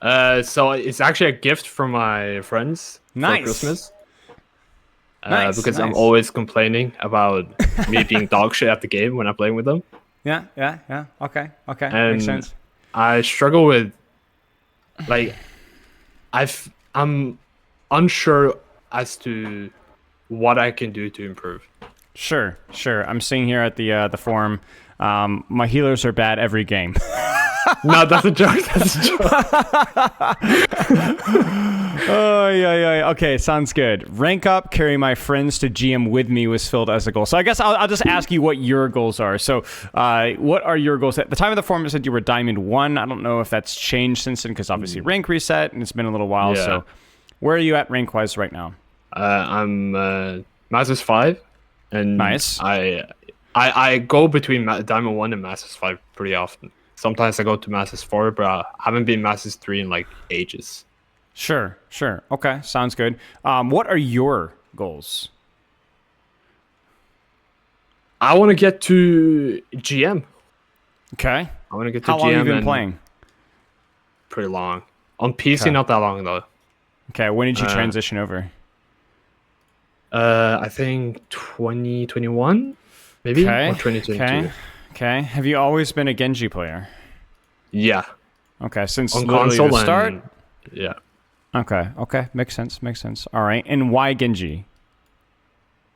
So it's actually a gift from my friends for Nice. Christmas. Because I'm Nice. always complaining about me being dog shit at the game when I'm playing with them, Yeah. Okay. Makes and sense. I struggle with like I'm unsure as to what I can do to improve. Sure. I'm seeing here at the forum, my healers are bad every game. No, that's a joke. That's a joke. Oh, yeah. Okay, sounds good. Rank up, carry my friends to GM with me was filled as a goal. So I guess I'll just ask you what your goals are. So what are your goals? At the time of the forum, it said you were Diamond 1. I don't know if that's changed since then, because obviously rank reset, and it's been a little while. Yeah. So where are you at rank-wise right now? I'm Masters 5, and Nice. I go between Diamond 1 and Masters 5 pretty often. Sometimes I go to Masters 4, but I haven't been Masters 3 in like ages. Sure. Okay, sounds good. What are your goals? I want to get to GM. Okay. I want to get to How GM. long have you been and playing? Pretty long. On PC, Okay. not that long though. Okay, when did you transition over? I think 2021, maybe, or 2022. Okay. Have you always been a Genji player? Yeah, Okay, since on literally console the start? and yeah. Okay. Makes sense. All right. And why Genji?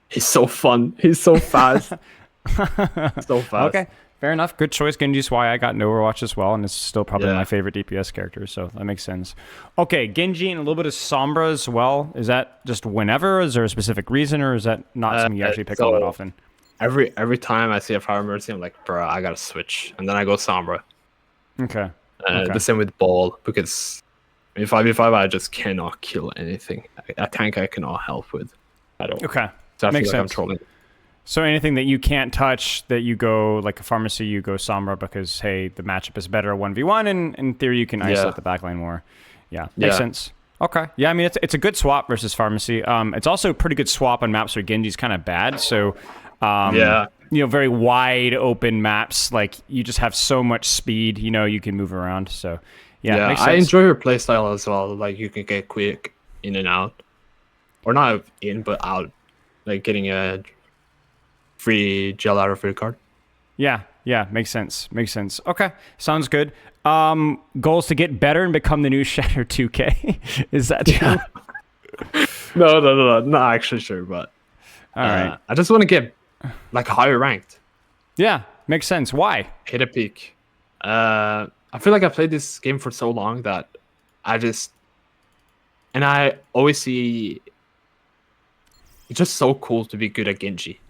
He's so fun. He's so fast. So fast. Okay. Fair enough. Good choice. Genji's why I got into Overwatch as well, and it's still probably Yeah. my favorite DPS character, so that makes sense. Okay, Genji and a little bit of Sombra as well. Is that just whenever? Is there a specific reason, or is that not something you actually pick on that often? Every time I see a Fire Mercy, I'm like, bro, I gotta switch, and then I go Sombra. Okay. The same with Ball, because in 5v5 I just cannot kill anything. A tank I cannot help with at all. Okay. So I Makes feel like I'm sense. trolling. So anything that you can't touch, that you go like a pharmacy, you go Sombra because hey, the matchup is better 1v1, and in theory you can isolate the backline more. Yeah, makes sense. Okay, yeah, I mean it's a good swap versus pharmacy. It's also a pretty good swap on maps where Genji's kind of bad. So, very wide open maps, like you just have so much speed. You can move around. So, yeah, makes sense. I enjoy her playstyle as well. Like you can get quick in and out, or not in but out, like getting a free gel out of free card. Yeah, makes sense. Okay, sounds good. Goals to get better and become the new Shatter 2K. Is that true? No, not actually sure, but All right. I just want to get like higher ranked, Yeah, makes sense. Why? hit a peak. I feel like I played this game for so long that I always see it's just so cool to be good at Genji.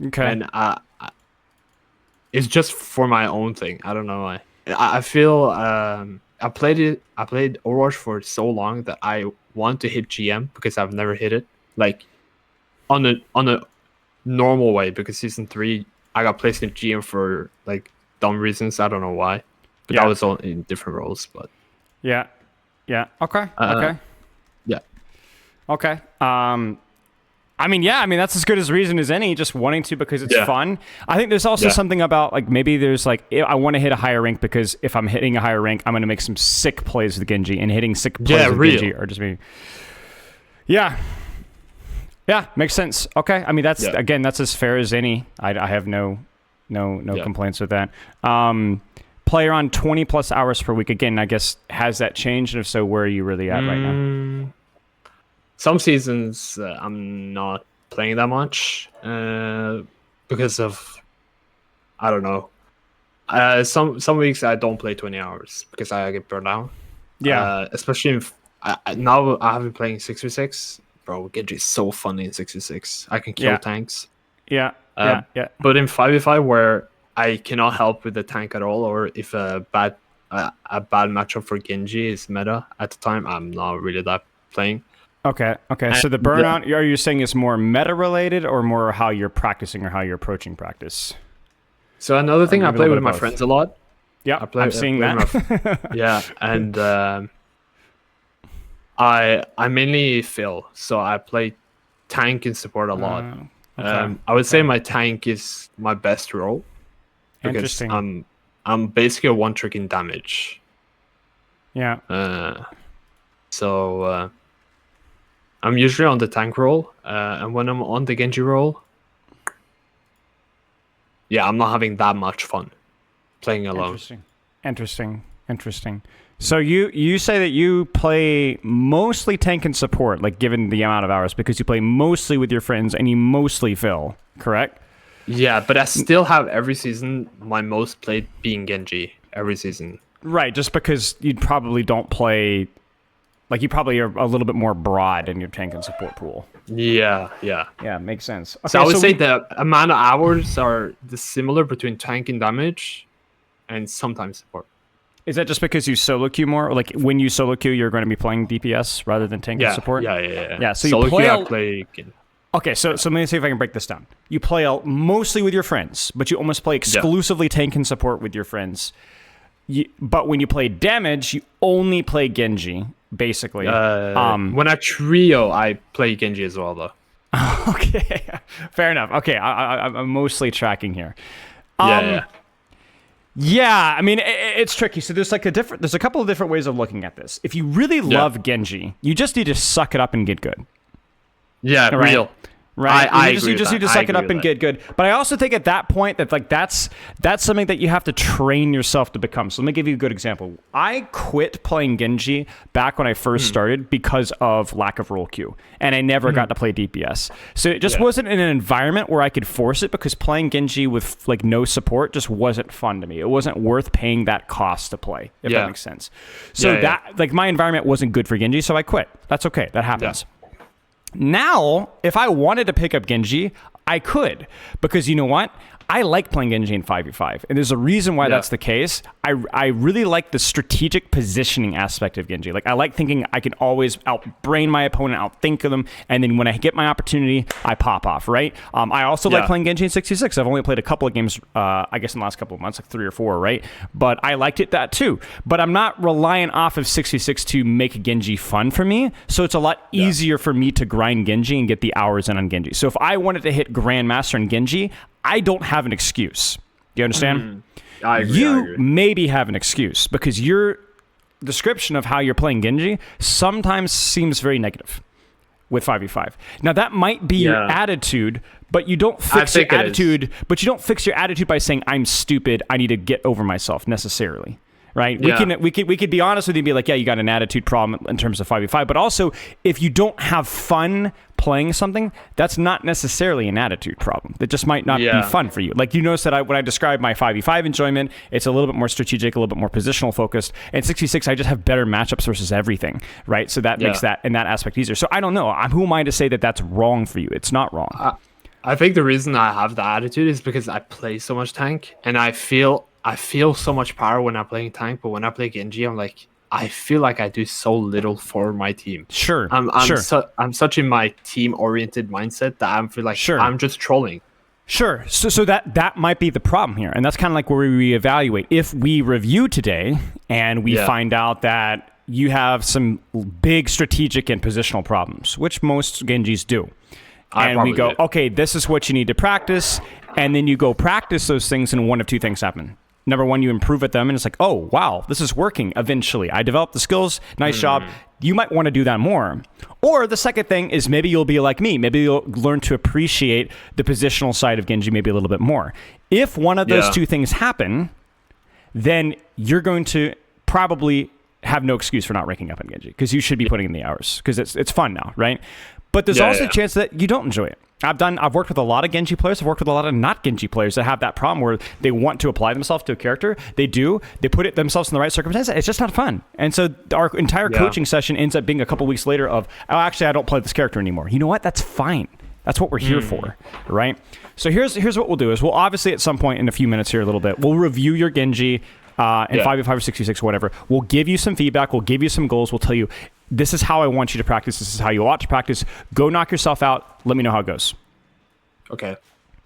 Okay. And it's just for my own thing. I don't know why. I feel I played Overwatch for so long that I want to hit GM because I've never hit it like on a normal way, because season 3 I got placed in GM for like dumb reasons. I don't know why, but Yeah. that was all in different roles. But Yeah. Okay. yeah, Okay. I mean, that's as good as reason as any, just wanting to because it's Yeah. fun. I think there's also something about, like, maybe there's, like, I want to hit a higher rank because if I'm hitting a higher rank, I'm going to make some sick plays with Genji, and hitting sick plays with real. Genji are just me. Yeah, makes sense. Okay. I mean, that's as fair as any. I have no complaints with that. Player on 20 plus hours per week. Again, I guess, has that changed? And if so, where are you really at right now? Some seasons I'm not playing that much because of, I don't know. Some weeks I don't play 20 hours because I get burned out. Yeah. Especially if now I have been playing 6v6. Bro, Genji is so fun in 6v6. I can kill tanks. Yeah. But in 5v5 where I cannot help with the tank at all, or if a bad matchup for Genji is meta at the time, I'm not really that playing. Okay. So the burnout, are you saying is more meta related or more how you're practicing or how you're approaching practice? So another thing, I play with my friends a lot. Yeah, I'm seeing that. Yeah, and I mainly fill, so I play tank and support a lot. I would say my tank is my best role because Interesting. I'm basically a one trick in damage. Yeah. So I'm usually on the tank role, and when I'm on the Genji role, yeah, I'm not having that much fun playing alone. Interesting. So you say that you play mostly tank and support, like given the amount of hours, because you play mostly with your friends and you mostly fill, correct? Yeah, but I still have every season my most played being Genji every season. Right, just because you probably don't play, like you probably are a little bit more broad in your tank and support pool. Yeah. Yeah, makes sense. Okay, So I would say the amount of hours are similar between tank and damage, and sometimes support. Is that just because you solo queue more? Or like when you solo queue, you're going to be playing DPS rather than tank and support? Yeah. Yeah, so solo you play... queue, I play... Okay, so let me see if I can break this down. You play mostly with your friends, but you almost play exclusively tank and support with your friends. But when you play damage, you only play Genji, basically. When I trio, I play Genji as well, though. Okay, fair enough. Okay, I'm mostly tracking here. Yeah, I mean, it's tricky. So there's a couple of different ways of looking at this. If you really love Genji, you just need to suck it up and get good. Yeah, right? real. Right, you just need to suck it up and get good. But I also think at that point that like that's something that you have to train yourself to become. So let me give you a good example. I quit playing Genji back when I first started because of lack of role queue, and I never got to play DPS. So it just wasn't in an environment where I could force it, because playing Genji with like no support just wasn't fun to me. It wasn't worth paying that cost to play, if that makes sense. So like my environment wasn't good for Genji, so I quit. That's okay. That happens. Now, if I wanted to pick up Genji, I could, because you know what? I like playing Genji in 5v5, and there's a reason why that's the case. I really like the strategic positioning aspect of Genji. Like, I like thinking I can always outbrain my opponent, outthink them, and then when I get my opportunity, I pop off, right? I also like playing Genji in 66. I've only played a couple of games, I guess in the last couple of months, like 3 or 4, right? But I liked that too. But I'm not relying off of 66 to make Genji fun for me, so it's a lot easier for me to grind Genji and get the hours in on Genji. So if I wanted to hit Grandmaster in Genji, I don't have an excuse. Do you understand? I agree. You maybe have an excuse, because your description of how you're playing Genji sometimes seems very negative with 5v5. Now that might be your attitude, but you don't fix your attitude. But you don't fix your attitude by saying I'm stupid, I need to get over myself necessarily. Right? We could be honest with you and be like, yeah, you got an attitude problem in terms of 5v5, but also if you don't have fun playing something, that's not necessarily an attitude problem. That just might not be fun for you. Like, you notice that when I describe my 5v5 enjoyment, it's a little bit more strategic, a little bit more positional focused. And 66, I just have better matchups versus everything, right? So that makes that in that aspect easier. So I don't know. Who am I to say that that's wrong for you? It's not wrong. I think the reason I have the attitude is because I play so much tank, and I feel so much power when I'm playing tank, but when I play Genji, I'm like, I feel like I do so little for my team. Sure. I'm such in my team-oriented mindset that I feel like I'm just trolling. Sure. So that might be the problem here. And that's kind of like where we reevaluate. If we review today and we find out that you have some big strategic and positional problems, which most Genjis do. And we go, okay, this is what you need to practice. And then you go practice those things, and one of two things happen. Number one, you improve at them, and it's like, oh, wow, this is working eventually. I developed the skills. Nice job. You might want to do that more. Or the second thing is maybe you'll be like me. Maybe you'll learn to appreciate the positional side of Genji maybe a little bit more. If one of those two things happen, then you're going to probably have no excuse for not ranking up in Genji, because you should be putting in the hours, because it's fun now, right? But there's also a chance that you don't enjoy it. I've worked with a lot of Genji players. I've worked with a lot of not Genji players that have that problem where they want to apply themselves to a character. They put it themselves in the right circumstances. It's just not fun. And so our entire coaching session ends up being a couple weeks later of, oh, actually, I don't play this character anymore. You know what? That's fine. That's what we're here for, right? So here's what we'll do is we'll obviously at some point in a few minutes here a little bit, we'll review your Genji in 5v5 or 66 or whatever. We'll give you some feedback. We'll give you some goals. We'll tell you, this is how I want you to practice. This is how you ought to practice. Go knock yourself out. Let me know how it goes. Okay.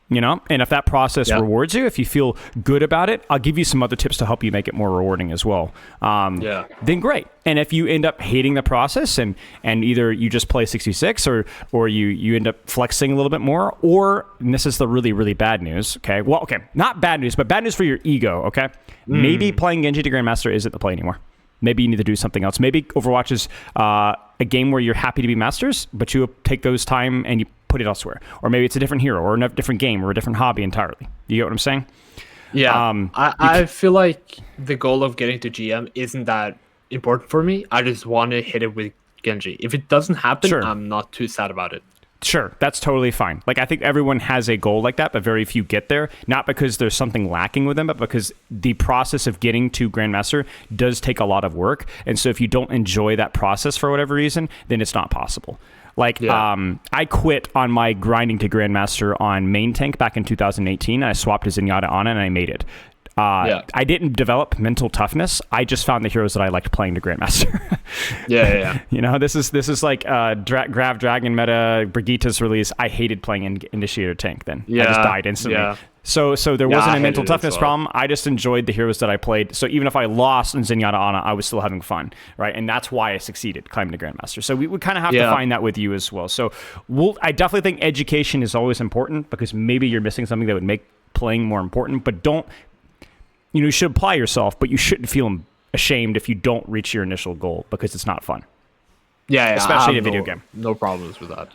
You know, and if that process rewards you, if you feel good about it, I'll give you some other tips to help you make it more rewarding as well. Then great. And if you end up hating the process and either you just play 66 or you end up flexing a little bit more, or, and this is the really, really bad news, okay? Well, okay, not bad news, but bad news for your ego, okay? Maybe playing Genji to Grandmaster isn't the play anymore. Maybe you need to do something else. Maybe Overwatch is a game where you're happy to be masters, but you take those time and you put it elsewhere. Or maybe it's a different hero or a different game or a different hobby entirely. You get what I'm saying? Yeah. I feel like the goal of getting to GM isn't that important for me. I just want to hit it with Genji. If it doesn't happen, sure, I'm not too sad about it. Sure, that's totally fine. Like, I think everyone has a goal like that, but very few get there. Not because there's something lacking with them, but because the process of getting to Grandmaster does take a lot of work. And so if you don't enjoy that process for whatever reason, then it's not possible. Like, I quit on my grinding to Grandmaster on main tank back in 2018. I swapped to Zenyatta Ana, and I made it. I didn't develop mental toughness. I just found the heroes that I liked playing to Grandmaster. You know, this is like Grav Dragon meta Brigitte's release. I hated playing Initiator tank then. I just died instantly. So there wasn't a mental toughness problem. I just enjoyed the heroes that I played. So even if I lost in Zenyatta Ana, I was still having fun, right? And that's why I succeeded climbing to Grandmaster. So we would kind of have to find that with you as well. So I definitely think education is always important, because maybe you're missing something that would make playing more important, but don't. You should apply yourself, but you shouldn't feel ashamed if you don't reach your initial goal, because it's not fun. Especially in a video game. No problems with that,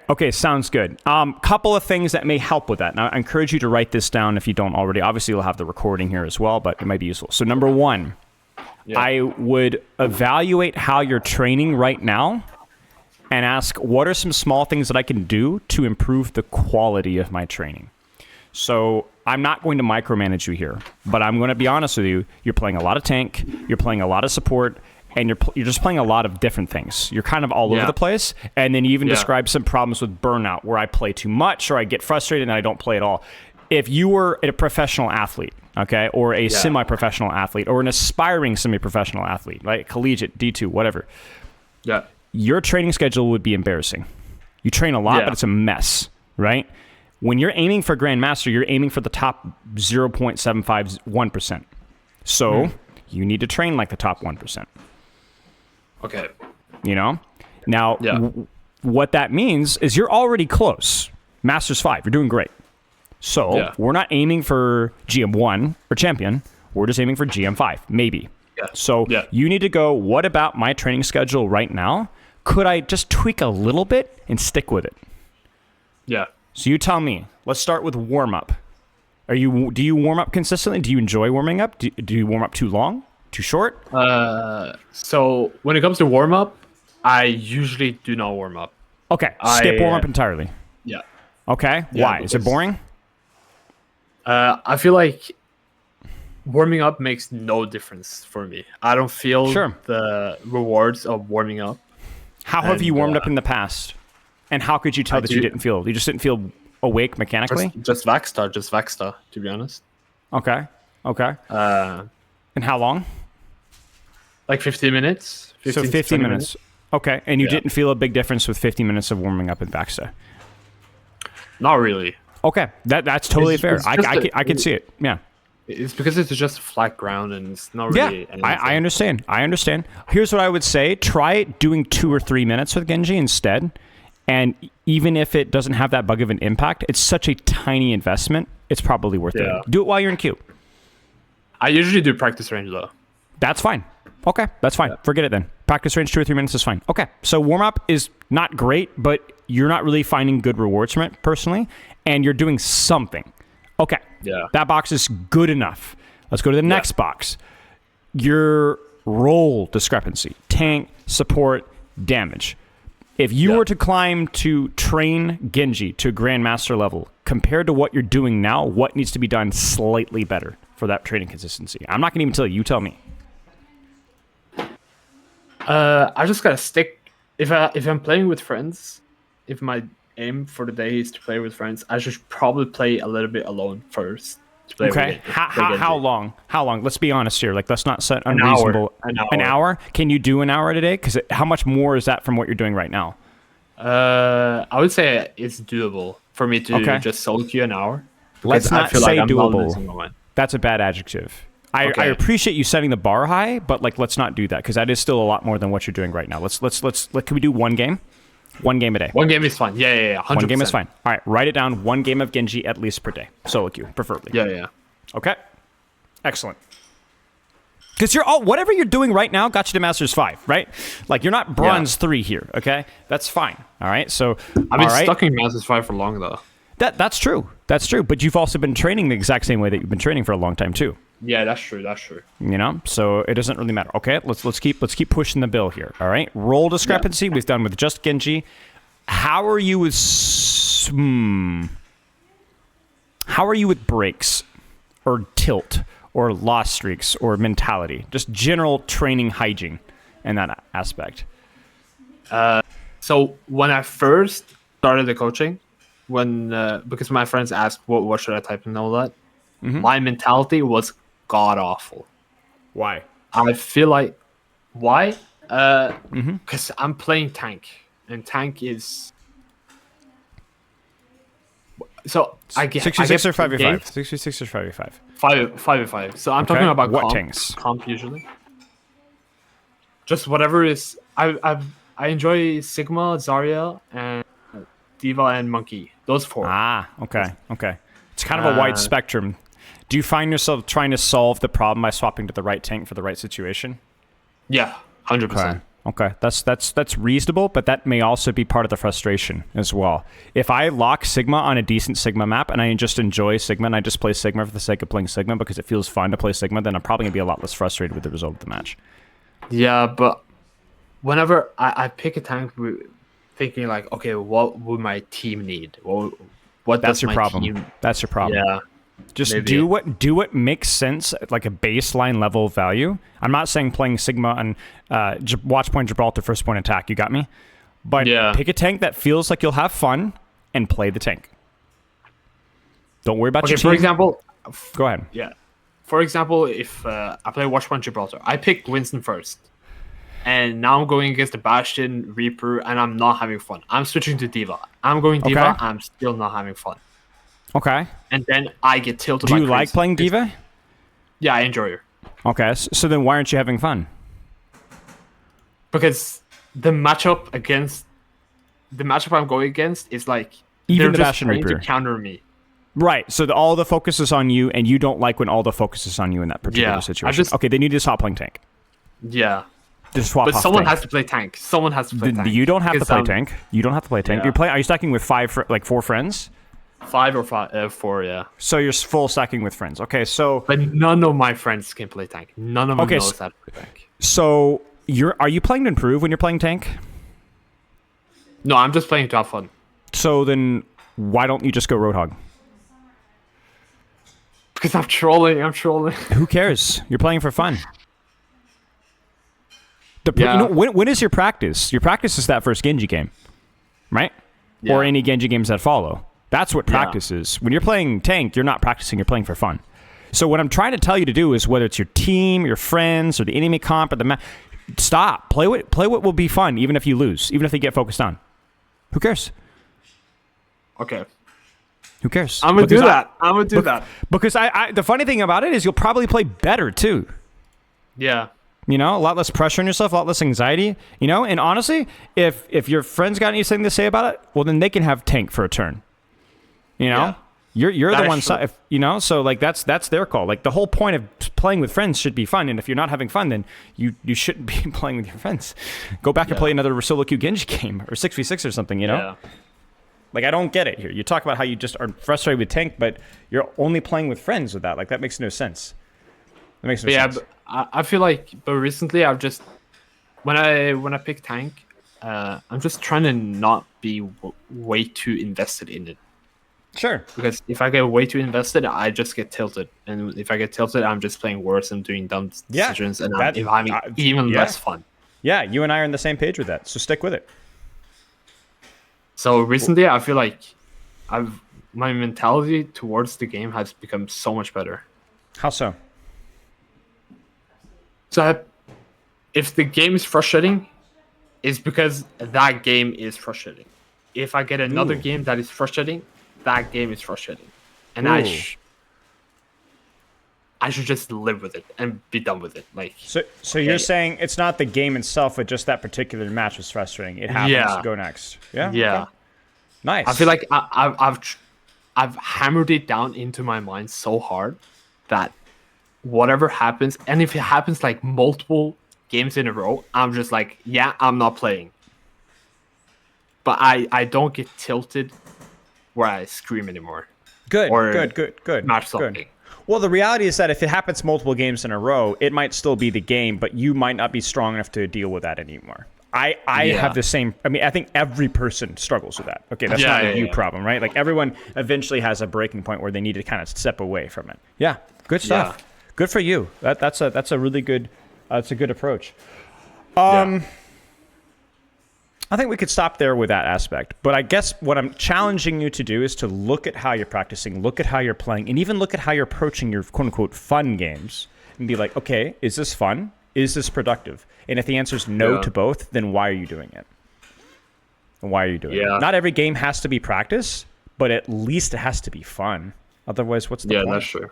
Okay, sounds good. Couple of things that may help with that. Now, I encourage you to write this down if you don't already. Obviously, you'll have the recording here as well, but it might be useful. So number one, I would evaluate how you're training right now and ask, what are some small things that I can do to improve the quality of my training? So I'm not going to micromanage you here, but I'm going to be honest with you. You're playing a lot of tank, you're playing a lot of support, and you're just playing a lot of different things. You're kind of all over the place. And then you even describe some problems with burnout, where I play too much or I get frustrated and I don't play at all. If you were a professional athlete, okay, or a semi-professional athlete, or an aspiring semi-professional athlete, like collegiate, D2, whatever, your training schedule would be embarrassing. You train a lot, but it's a mess, right? When you're aiming for Grandmaster, you're aiming for the top 0.751%. So you need to train like the top 1%. Okay. You know? Now, what that means is you're already close. Masters 5, you're doing great. So we're not aiming for GM1 or Champion. We're just aiming for GM5, maybe. So you need to go, what about my training schedule right now? Could I just tweak a little bit and stick with it? So you tell me. Let's start with warm-up. Do you warm up consistently? Do you enjoy warming up? Do you warm up too long? Too short? So when it comes to warm-up, I usually do not warm up. Okay, skip warm-up entirely. Okay, why? Is it boring? I feel like warming up makes no difference for me. I don't feel the rewards of warming up. How have you warmed up in the past? And how could you tell that you didn't feel? You just didn't feel awake mechanically? Just Vaxstar, to be honest. Okay. And how long? Like 15 minutes. 15 minutes. Okay. And you didn't feel a big difference with 15 minutes of warming up in Vaxstar? Not really. Okay. That's totally fair. I can see it. Yeah. It's because it's just flat ground and it's not really anything. I understand. Here's what I would say. Try doing 2 or 3 minutes with Genji instead. And even if it doesn't have that bug of an impact, it's such a tiny investment, it's probably worth it. Do it while you're in queue. I usually do practice range, though. That's fine. Okay, that's fine. Forget it then. Practice range 2 or 3 minutes is fine. Okay, so warm-up is not great, but you're not really finding good rewards from it, personally, and you're doing something. Okay, that box is good enough. Let's go to the next box. Your role discrepancy. Tank, support, damage. If you were to climb to train Genji to Grandmaster level, compared to what you're doing now, what needs to be done slightly better for that training consistency? I'm not going to even tell you. You tell me. I just got to stick. If I'm playing with friends, if my aim for the day is to play with friends, I should probably play a little bit alone first. Okay. How long? How long? Let's be honest here. Like, let's not set unreasonable. An hour? Can you do an hour today? Because how much more is that from what you're doing right now? I would say it's doable for me to just solo queue an hour. Let's not say doable. That's a bad adjective. I appreciate you setting the bar high, but like, let's not do that, because that is still a lot more than what you're doing right now. Can we do one game? One game a day. One game is fine. Yeah. 100%. One game is fine. All right, write it down. 1 game of Genji at least per day. Solo queue, preferably. Yeah. Okay. Excellent. Because whatever you're doing right now got you to Masters 5, right? Like, you're not Bronze 3 here, okay? That's fine, all right? So, I've been stuck in Masters 5 for long, though. That's true. That's true. But you've also been training the exact same way that you've been training for a long time, too. Yeah, that's true. That's true. You know? So, it doesn't really matter. Okay, let's keep pushing the bill here, all right? Role discrepancy, we've done with just Genji. How are you with... How are you with breaks or tilt or loss streaks or mentality? Just general training hygiene in that aspect. So when I first started the coaching, because my friends asked what should I type and all that, my mentality was god awful. Why? I feel like why? Because I'm playing tank, and tank is. So I get 66 or 5v5. 66 or 5v5. 5v5. So I'm talking about what tanks? Comp usually. Just whatever is. I enjoy Sigma, Zarya, and Diva and Monkey. Those 4. Ah, okay. It's kind of a wide spectrum. Do you find yourself trying to solve the problem by swapping to the right tank for the right situation? Yeah, 100%. Okay, that's reasonable, but that may also be part of the frustration as well. If I lock Sigma on a decent Sigma map and I just enjoy Sigma and I just play Sigma for the sake of playing Sigma because it feels fun to play Sigma, then I'm probably going to be a lot less frustrated with the result of the match. Yeah, but whenever I pick a tank thinking like, okay, what would my team need? What That's does your my problem. team... That's your problem. Yeah. Just maybe. do what makes sense, like a baseline level value. I'm not saying playing Sigma and watch point Gibraltar first point attack. You got me? But pick a tank that feels like you'll have fun and play the tank. Don't worry about your team. For example... Go ahead. Yeah. For example, if I play watch point Gibraltar, I pick Winston first. And now I'm going against the Bastion, Reaper, and I'm not having fun. I'm switching to Diva. I'm going Diva, I'm still not having fun. Okay. And then I get tilted. Do you like playing Diva? Yeah, I enjoy her. Okay, so then why aren't you having fun? Because the matchup I'm going against is like even they're the just Bastion trying Reaper to counter me. Right, so all the focus is on you, and you don't like when all the focus is on you in that particular situation. Okay, then you just stop playing tank. Yeah. Just swap. But off someone tank. has to play tank. Someone has to play tank. You don't have to play tank. You don't have to play tank. Yeah. Are you stacking with 4 friends? 5 or 4, yeah. So you're full stacking with friends. Okay, so... But none of my friends can play tank. None of them knows how to play tank. So are you playing to improve when you're playing tank? No, I'm just playing to have fun. So then why don't you just go Roadhog? Because I'm trolling. Who cares? You're playing for fun. Yeah. You know, when is your practice? Your practice is that first Genji game, right? Yeah. Or any Genji games that follow. That's what practice is. When you're playing tank, you're not practicing, you're playing for fun. So what I'm trying to tell you to do is whether it's your team, your friends, or the enemy comp, or the stop. Play what will be fun, even if you lose, even if they get focused on. Who cares? Okay. Who cares? I'm gonna do that. Because the funny thing about it is you'll probably play better too. Yeah. You know, a lot less pressure on yourself, a lot less anxiety. You know, and honestly, if your friends got anything to say about it, well, then they can have tank for a turn. You know, you're the one side. You know, so like that's their call. Like the whole point of playing with friends should be fun, and if you're not having fun, then you shouldn't be playing with your friends. Go back and play another solo queue Genji game or 6v6 or something. You know. Yeah. Like, I don't get it here. You talk about how you just are frustrated with tank, but you're only playing with friends with that. Like, that makes no sense. That makes no sense. Yeah, but I feel like, but recently I've just, when I pick tank, I'm just trying to not be way too invested in it. Sure. Because if I get way too invested, I just get tilted. And if I get tilted, I'm just playing worse and doing dumb decisions. And I'm having even less fun. Yeah, you and I are on the same page with that. So stick with it. So recently, I feel like my mentality towards the game has become so much better. How so? So if the game is frustrating, it's because that game is frustrating. If I get another game that is frustrating, that game is frustrating. And I should just live with it and be done with it. Like so you're saying it's not the game itself, but just that particular match was frustrating. It happens to go next. Yeah. Yeah. Okay. Nice. I feel like I've hammered it down into my mind so hard that whatever happens, and if it happens like multiple games in a row, I'm just like, yeah, I'm not playing. But I don't get tilted where I scream anymore. Good, Or good. match something. Good. Well, the reality is that if it happens multiple games in a row, it might still be the game, but you might not be strong enough to deal with that anymore. I have the same. I mean, I think every person struggles with that. Okay, that's not a you problem, right? Like everyone eventually has a breaking point where they need to kind of step away from it. Yeah, good stuff. Yeah. Good for you. That's a really good. That's a good approach. I think we could stop there with that aspect. But I guess what I'm challenging you to do is to look at how you're practicing, look at how you're playing, and even look at how you're approaching your quote-unquote fun games and be like, okay, is this fun? Is this productive? And if the answer is no to both, then why are you doing it? And why are you doing it? Not every game has to be practice, but at least it has to be fun. Otherwise, what's the point? Yeah, that's true.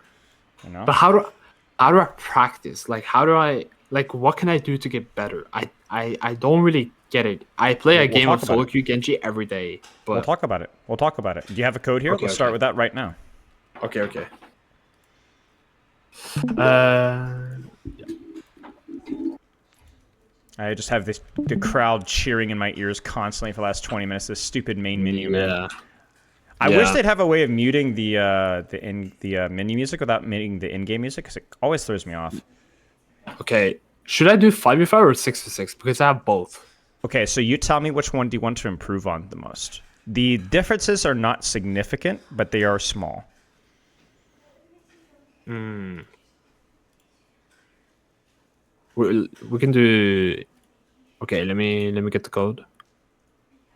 You know? But how do I practice? Like, what can I do to get better? I don't really get it. I play a game of solo queue Genji every day. But we'll talk about it. Do you have a code here? Let's start with that right now. Okay. I just have the crowd cheering in my ears constantly for the last 20 minutes. This stupid main menu. Yeah. I wish they'd have a way of muting the menu music without muting the in-game music, because it always throws me off. Okay, should I do 5v5 or 6v6? Because I have both. Okay, so you tell me which one do you want to improve on the most. The differences are not significant, but they are small. We can do. Okay, let me get the code.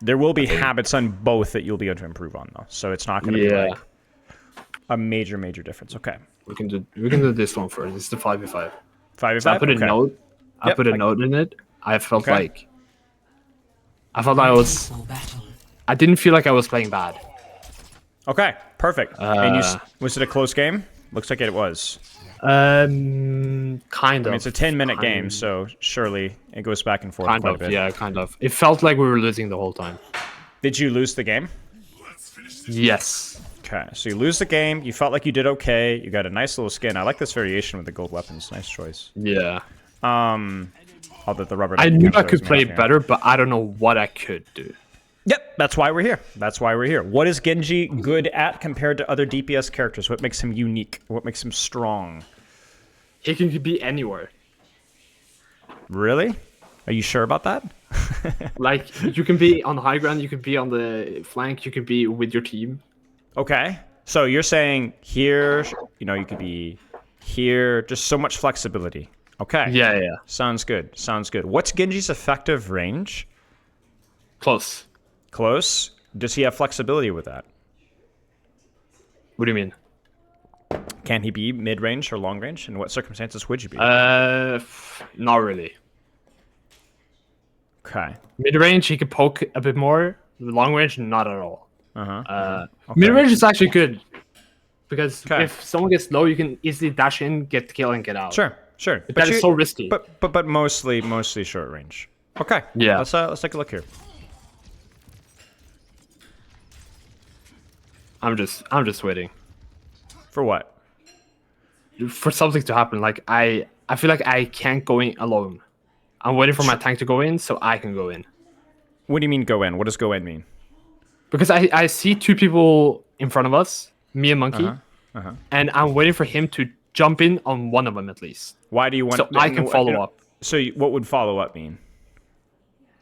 There will be habits on both that you'll be able to improve on, though. So it's not going to be like a major difference. Okay. We can do this one first. This is the 5v5. 5v5. So I put a note. I put a note in it. I felt like I didn't feel like I was playing bad. Okay, perfect. And was it a close game? Looks like it was. Kind of. I mean, it's a 10-minute game, so surely it goes back and forth quite a bit. Yeah, kind of. It felt like we were losing the whole time. Did you lose the game? Yes. Okay, so you lose the game. You felt like you did okay. You got a nice little skin. I like this variation with the gold weapons. Nice choice. Yeah. Although the rubber. I knew I could play better, but I don't know what I could do. Yep, that's why we're here. What is Genji good at compared to other DPS characters? What makes him unique? What makes him strong? He can be anywhere. Really? Are you sure about that? Like, you can be on the high ground, you can be on the flank, you can be with your team. Okay. So you're saying here, you could be here, just so much flexibility. Okay. Yeah. Sounds good. What's Genji's effective range? Close. Does he have flexibility with that? What do you mean? Can he be mid-range or long-range? In what circumstances would you be? Not really. Okay. Mid-range, he could poke a bit more. Long range, not at all. Okay. Mid-range is actually good. Because if someone gets low, you can easily dash in, get the kill, and get out. Sure. But that is so risky. But mostly short range. Okay. Yeah. Let's take a look here. I'm just waiting. For what? For something to happen. Like, I feel like I can't go in alone. I'm waiting for my tank to go in so I can go in. What do you mean go in? What does go in mean? Because I see two people in front of us, me and Monkey, and I'm waiting for him to jump in on one of them at least. Why do you want? So I can follow up. So what would follow up mean?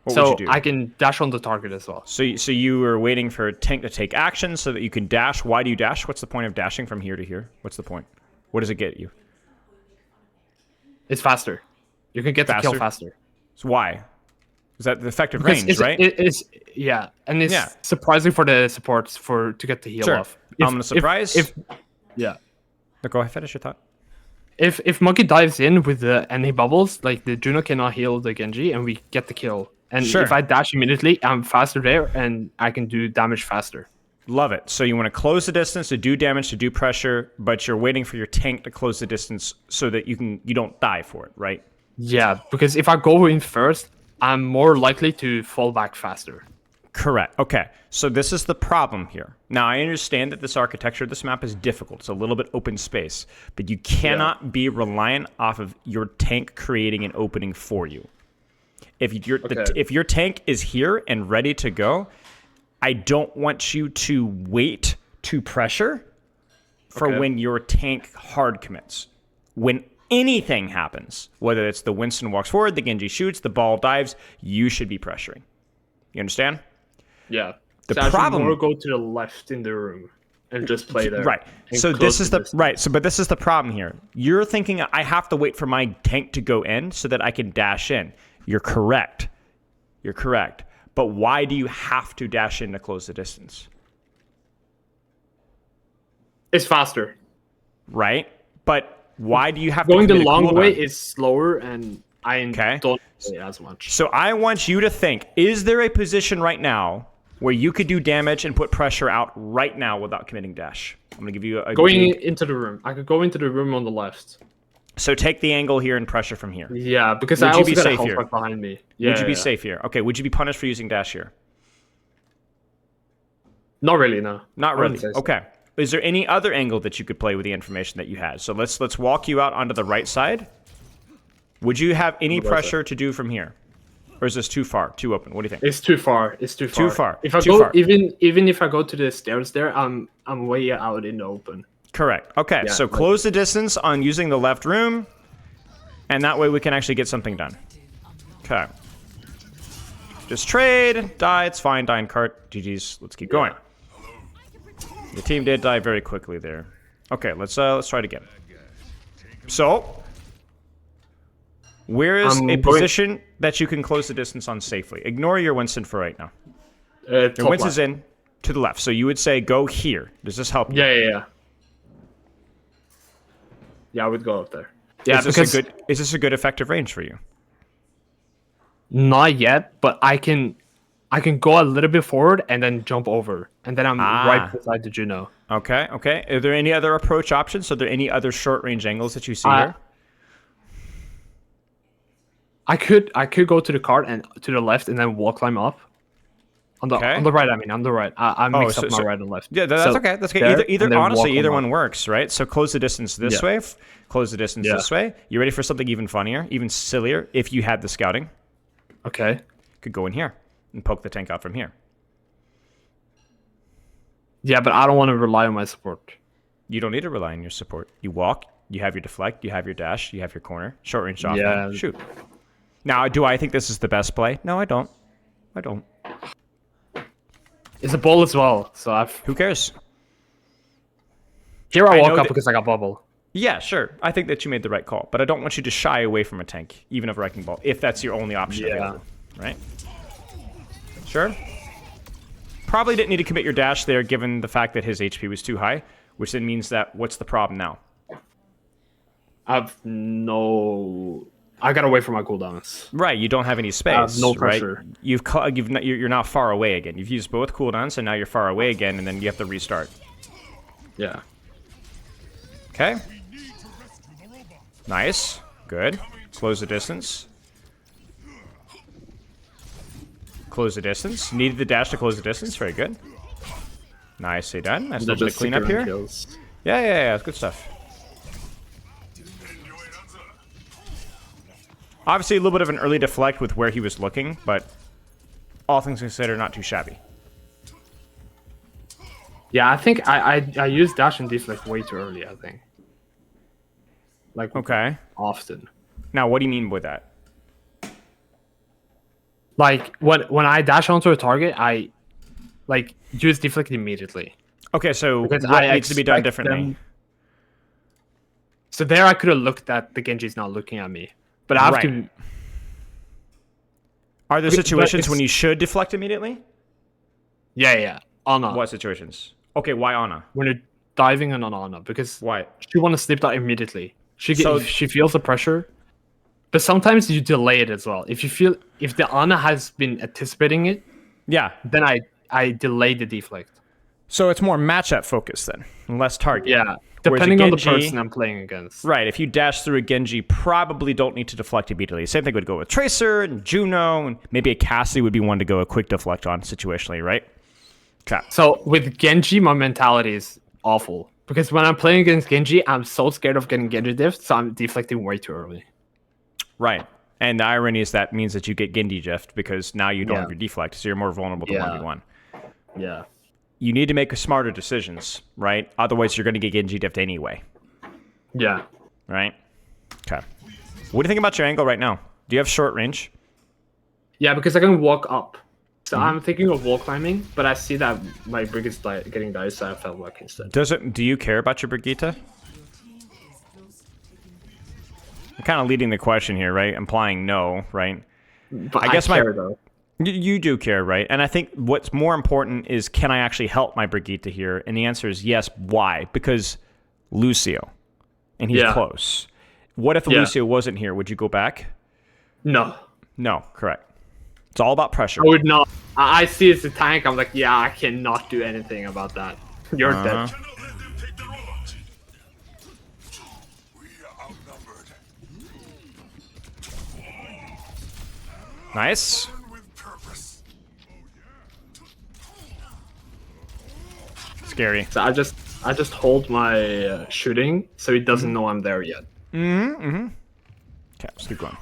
What so would you do? I can dash on the target as well. So you were waiting for a tank to take action so that you can dash. Why do you dash? What's the point of dashing from here to here? What's the point? What does it get you? It's faster. You can get the kill faster. So why? Is that the effective range, right? It's and it's surprising for the supports to get the heal off. I'm gonna surprise. No, go ahead, finish your thought. If Monkey dives in with any bubbles, like the Juno cannot heal the Genji, and we get the kill. And if I dash immediately, I'm faster there, and I can do damage faster. Love it. So you want to close the distance to do damage, to do pressure, but you're waiting for your tank to close the distance so that you don't die for it, right? Yeah, because if I go in first, I'm more likely to fall back faster. Correct. Okay. So this is the problem here. Now, I understand that this architecture of this map is difficult. It's a little bit open space, but you cannot be reliant off of your tank creating an opening for you. If your tank is here and ready to go, I don't want you to wait to pressure for when your tank hard commits. When anything happens, whether it's the Winston walks forward, the Genji shoots, the ball dives, you should be pressuring. You understand? Yeah. The problem more go to the left in the room and just play there. Right. So this is but this is the problem here. You're thinking I have to wait for my tank to go in so that I can dash in. You're correct. You're correct. But why do you have to dash in to close the distance? It's faster. Right? But why do you have going to the long way is slower, and I don't play as much. So I want you to think, is there a position right now where you could do damage and put pressure out right now without committing dash? I'm going to give you a into the room. I could go into the room on the left. So take the angle here and pressure from here. Yeah, because I also got a health pack behind me. Yeah, would you be safe here? Okay, would you be punished for using dash here? Not really, no. Not really. So. Okay. Is there any other angle that you could play with the information that you had? So let's walk you out onto the right side. Would you have any pressure to do from here? Or is this too far, too open? What do you think? It's too far. It's too far. Too far. If I go, even if I go to the stairs there, I'm way out in the open. Correct. Okay, so close the distance on using the left room, and that way we can actually get something done. Okay. Just trade, die, it's fine, die in cart, GG's, let's keep going. The team did die very quickly there. Okay, let's try it again. So, where is a position that you can close the distance on safely? Ignore your Winston for right now. Your Winston's in to the left, so you would say go here. Does this help you? Yeah. Yeah, I would go up there. Yeah, is this a good effective range for you? Not yet, but I can go a little bit forward and then jump over, and then I'm right beside the Juno. Okay. Are there any other approach options? Are there any other short range angles that you see here? I could go to the cart and to the left and then wall climb up. On the right, on the right. I mix up my right and left. Yeah, that's okay. That's okay. Either honestly, either one works, right? So close the distance this way, close the distance this way. You ready for something even funnier, even sillier? If you had the scouting, could go in here and poke the tank out from here. Yeah, but I don't want to rely on my support. You don't need to rely on your support. You walk, you have your deflect, you have your dash, you have your corner, short range shot, shoot. Now, do I think this is the best play? No, I don't. It's a ball as well, so who cares? Here I walk up because I got bubble. Yeah, sure. I think that you made the right call, but I don't want you to shy away from a tank, even of a wrecking ball, if that's your only option available, right? Sure. Probably didn't need to commit your dash there, given the fact that his HP was too high, which then means that what's the problem now? I got away from my cooldowns. Right, you don't have any space. No pressure. Right? You're now far away again. You've used both cooldowns, and now you're far away again, and then you have to restart. Yeah. Okay. Nice. Good. Close the distance. Close the distance. Needed the dash to close the distance. Very good. Nicely done. Nice little bit of cleanup here. Yeah. Good stuff. Obviously, a little bit of an early deflect with where he was looking, but all things considered, not too shabby. Yeah, I think I used dash and deflect way too early, I think. Like, often. Now, what do you mean by that? Like, when I dash onto a target, I, use deflect immediately. Okay, so what needs to be done differently? So there I could have looked that the Genji's not looking at me. But I have to... Are there situations when you should deflect immediately? Yeah. Ana. What situations? Okay, why Ana? When you're diving on Ana, because why? She want to slip that immediately. She feels the pressure, but sometimes you delay it as well. If the Ana has been anticipating it, then I delay the deflect. So it's more matchup focused then, and less target. Yeah, Whereas a depending on the Genji- person I'm playing against. Right, if you dash through a Genji, probably don't need to deflect immediately. Same thing would go with Tracer and Juno, and maybe a Cassie would be one to go a quick deflect on situationally, right? Okay. So with Genji, my mentality is awful. Because when I'm playing against Genji, I'm so scared of getting Genji diffed, so I'm deflecting way too early. Right. And the irony is that means that you get Genji diffed because now you don't Yeah. have your deflect, so you're more vulnerable to 1v1. Yeah. You need to make smarter decisions, right? Otherwise, you're going to get Genji diffed anyway, Yeah. right? Okay. What do you think about your angle right now? Do you have short range? Yeah, because I can walk up. So I'm thinking of wall climbing, but I see that my Brig is getting died, so I fell back instead. Do you care about your Brigitte? I'm kind of leading the question here, right? Implying no, right? But I guess care, though. You do care, right? And I think what's more important is, can I actually help my Brigitte here? And the answer is yes. Why? Because Lucio, and he's close. What if Lucio wasn't here? Would you go back? No. No, correct. It's all about pressure. I would not. I see it's a tank. I'm like, yeah, I cannot do anything about that. You're dead. Nice. Scary. So I just hold my shooting so he doesn't know I'm there yet. Okay, let's keep going.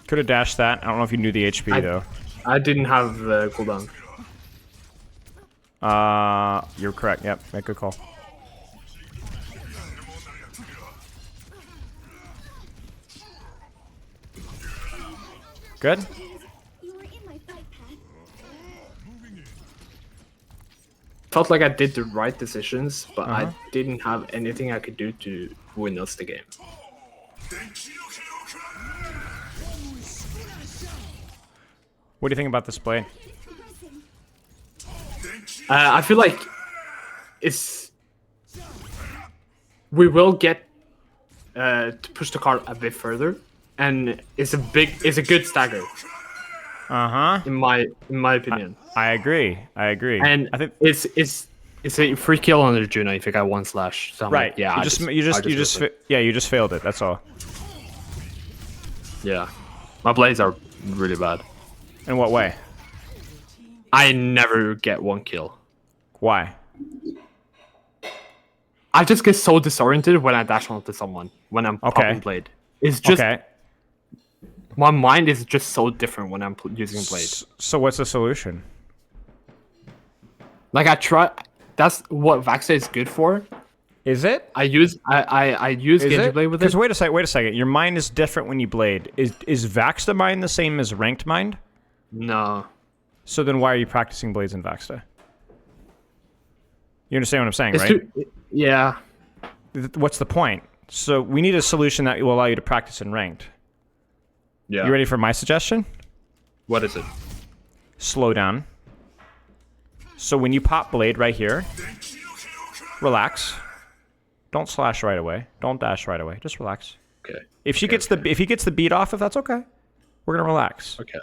Could have dashed that. I don't know if you knew the HP though. I didn't have the cooldown. You're correct. Yep, make a good call. Good. Felt like I did the right decisions, but I didn't have anything I could do to win us the game. What do you think about this play? I feel like we will get to push the card a bit further, and it's a good stagger. In my opinion. I agree. And I think it's a free kill on the Juno if you got one slash. So I'm right. like, yeah. You just failed it. That's all. Yeah. My blades are really bad. In what way? I never get one kill. Why? I just get so disoriented when I dash onto someone when I'm popping blade. It's just my mind is just so different when I'm using blade. So what's the solution? Like I try. That's what Vaxa is good for. Is it? I use Genji blade with it. Because wait a second. Your mind is different when you blade. Is Vaxta mind the same as ranked mind? No. So then why are you practicing blades in Vaxta? You understand what I'm saying, right? Yeah. What's the point? So we need a solution that will allow you to practice in ranked. Yeah. You ready for my suggestion? What is it? Slow down. So when you pop blade right here, relax. Don't slash right away. Don't dash right away. Just relax. Okay. If he gets the beat off, if that's okay, we're gonna relax. Okay.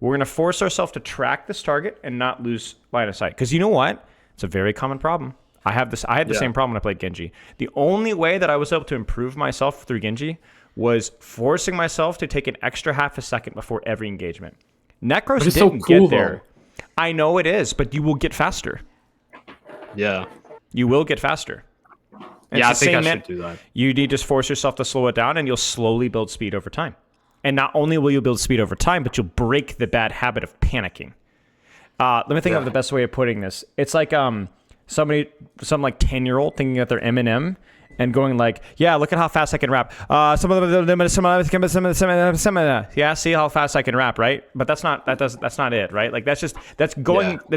We're gonna force ourselves to track this target and not lose line of sight. Because you know what? It's a very common problem. I had the same problem when I played Genji. The only way that I was able to improve myself through Genji was forcing myself to take an extra half a second before every engagement. Necros didn't get there. I know it is, but you will get faster. Yeah. You will get faster. And yeah, I think I should do that. You need to force yourself to slow it down, and you'll slowly build speed over time. And not only will you build speed over time, but you'll break the bad habit of panicking. Let me think of the best way of putting this. It's like some like 10-year-old thinking that they're Eminem and going like, yeah, look at how fast I can rap. Yeah, see how fast I can rap, right? But that's not it, right? Like that's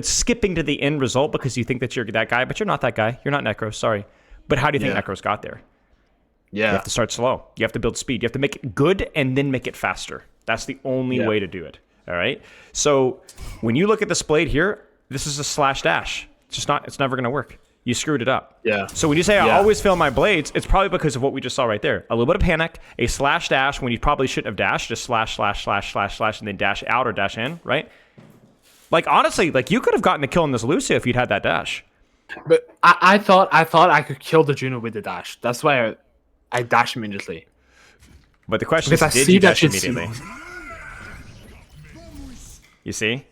skipping to the end result because you think that you're that guy, but you're not that guy. You're not Necros, sorry. But how do you think Necros got there? Yeah. You have to start slow. You have to build speed. You have to make it good and then make it faster. That's the only way to do it. All right. So when you look at this blade here, this is a slash dash. It's never going to work. You screwed it up. Yeah. So when you say I always fail my blades, it's probably because of what we just saw right there. A little bit of panic, a slash dash when you probably shouldn't have dashed, just slash, and then dash out or dash in, right? Like, honestly, like, you could have gotten the kill on this Lucio if you'd had that dash. But I thought I could kill the Juno with the dash. That's why I dashed immediately. But the question is, did you dash immediately? You see?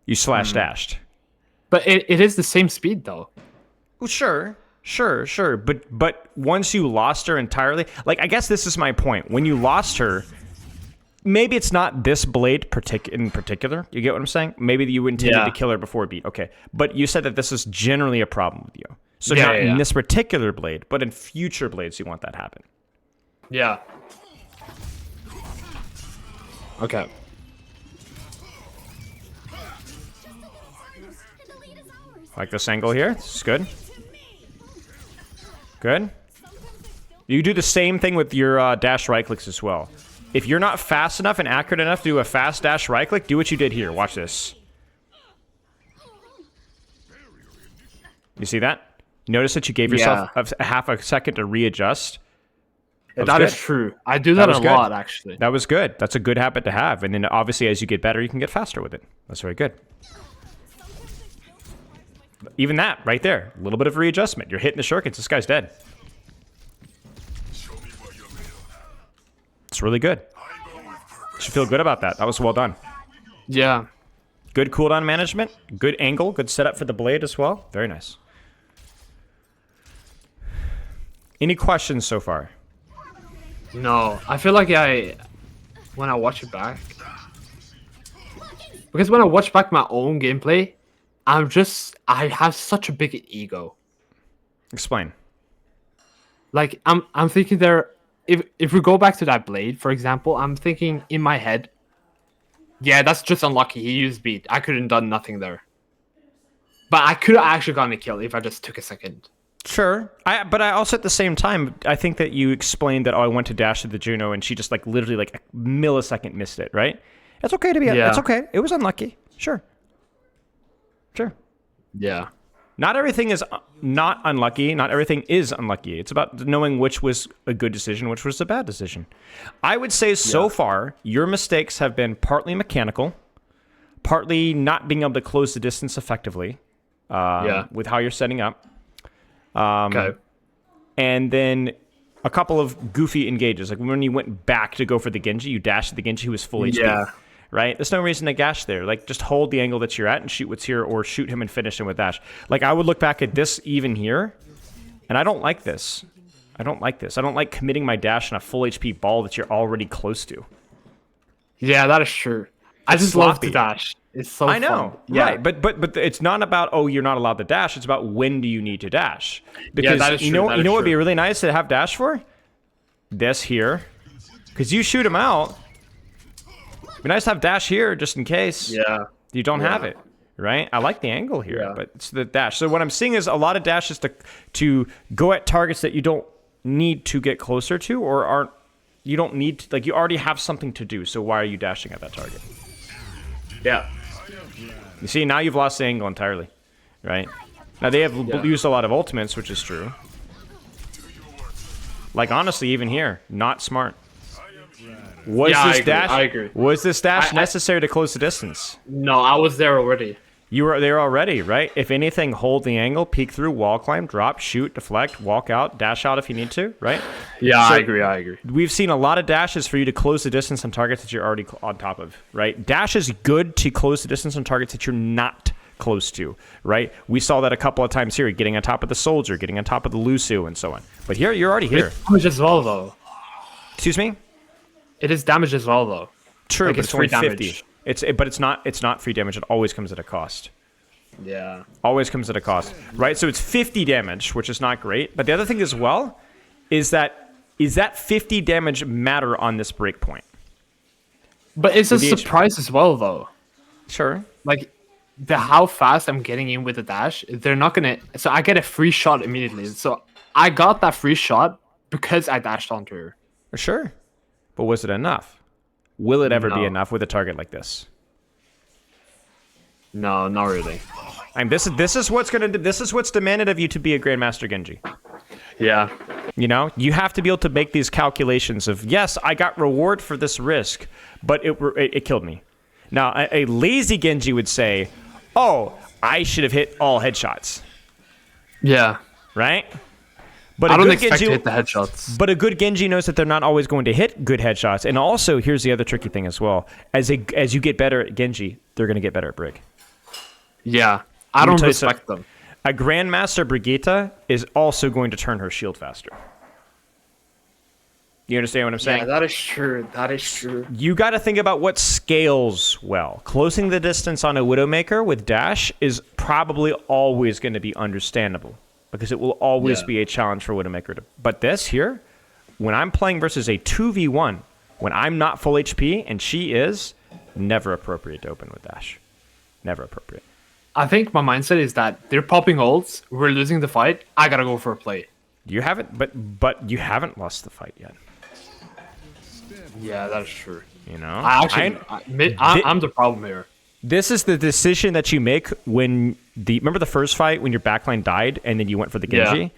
You slash dashed. But it is the same speed, though. Well, sure. But once you lost her entirely, like, I guess this is my point. When you lost her, maybe it's not this blade in particular. You get what I'm saying? Maybe you intended to kill her before beat. Okay. But you said that this is generally a problem with you. So not in this particular blade, but in future blades, you want that to happen. Yeah. Okay. Like this angle here. This is good. Good. You do the same thing with your dash right clicks as well. If you're not fast enough and accurate enough to do a fast dash right click, do what you did here. Watch this. You see that? Notice that you gave yourself a half a second to readjust. That is true. I do that a lot, actually. That was good. That's a good habit to have. And then obviously as you get better, you can get faster with it. That's very good. Even that right there, a little bit of readjustment. You're hitting the shurikens. This guy's dead. It's really good. You should feel good about that. That was well done. Yeah. Good cooldown management. Good angle. Good setup for the blade as well. Very nice. Any questions so far? No. I feel like when I watch it back, because when I watch back my own gameplay, I have such a big ego. Explain. Like I'm thinking there. If we go back to that blade, for example, I'm thinking in my head, yeah, that's just unlucky. He used beat. I could have done nothing there. But I could have actually gotten a kill if I just took a second. Sure. But I also at the same time, I think that you explained that, I went to dash to the Juno and she just like literally like a millisecond missed it, right? It's okay to be, it's okay. It was unlucky. Sure. Yeah. Not everything is not unlucky. Not everything is unlucky. It's about knowing which was a good decision, which was a bad decision. I would say so far, your mistakes have been partly mechanical, partly not being able to close the distance effectively with how you're setting up. Okay. And then a couple of goofy engages. Like when you went back to go for the Genji, you dashed the Genji who was full HP. Yeah. Right? There's no reason to gash there. Like, just hold the angle that you're at and shoot what's here, or shoot him and finish him with dash. Like, I would look back at this even here, and I don't like this. I don't like committing my dash on a full HP ball that you're already close to. Yeah, that is true. I just love the dash. It's so I know. Fun. Yeah. Right. But it's not about, oh, you're not allowed to dash. It's about when do you need to dash. Because that is true. You know what would be really nice to have dash for? This here. Because you shoot him out. It'd be nice to have dash here just in case you don't have it, right? I like the angle here, but it's the dash. So what I'm seeing is a lot of dashes to go at targets that you don't need to get closer to, or you don't need to, like, you already have something to do, so why are you dashing at that target? Yeah. You see, now you've lost the angle entirely, right? Now they have used a lot of ultimates, which is true. Like, honestly, even here, not smart. Was this dash necessary to close the distance? No, I was there already. You were there already, right? If anything, hold the angle, peek through, wall climb, drop, shoot, deflect, walk out, dash out if you need to, right? Yeah, so I agree. We've seen a lot of dashes for you to close the distance on targets that you're already on top of, right? Dash is good to close the distance on targets that you're not close to, right? We saw that a couple of times here, getting on top of the soldier, getting on top of the Lucio, and so on. But here, you're already here. Damage as well, though. Excuse me? It is damage as well, though. True, like, but it's only 50. But it's not free damage. It always comes at a cost. Yeah. Always comes at a cost, right? So it's 50 damage, which is not great. But the other thing as well is that 50 damage matter on this break point? But it's a surprise as well, though. Sure. Like, how fast I'm getting in with the dash, they're not gonna. So I get a free shot immediately. So I got that free shot because I dashed onto her. Sure. But was it enough? Will it ever be enough with a target like this? No, not really. I mean, this is what's demanded of you to be a Grandmaster Genji. Yeah. You know, you have to be able to make these calculations of, yes, I got reward for this risk, but it killed me. Now, a lazy Genji would say, oh, I should have hit all headshots. Yeah. Right? But I don't expect to hit the headshots. But a good Genji knows that they're not always going to hit good headshots. And also, here's the other tricky thing as well. As you get better at Genji, they're going to get better at Brig. Yeah. I don't respect them. A Grandmaster Brigitte is also going to turn her shield faster. You understand what I'm saying? Yeah, that is true. That is true. You got to think about what scales well. Closing the distance on a Widowmaker with dash is probably always going to be understandable because it will always be a challenge for Widowmaker. But this here, when I'm playing versus a 2v1, when I'm not full HP and she is, never appropriate to open with dash. Never appropriate. I think my mindset is that they're popping ults, we're losing the fight, I gotta go for a play. You haven't, but you haven't lost the fight yet. Yeah, that is true. You know, I'm the problem here. This is the decision that you make when remember the first fight when your backline died and then you went for the Genji? Yeah.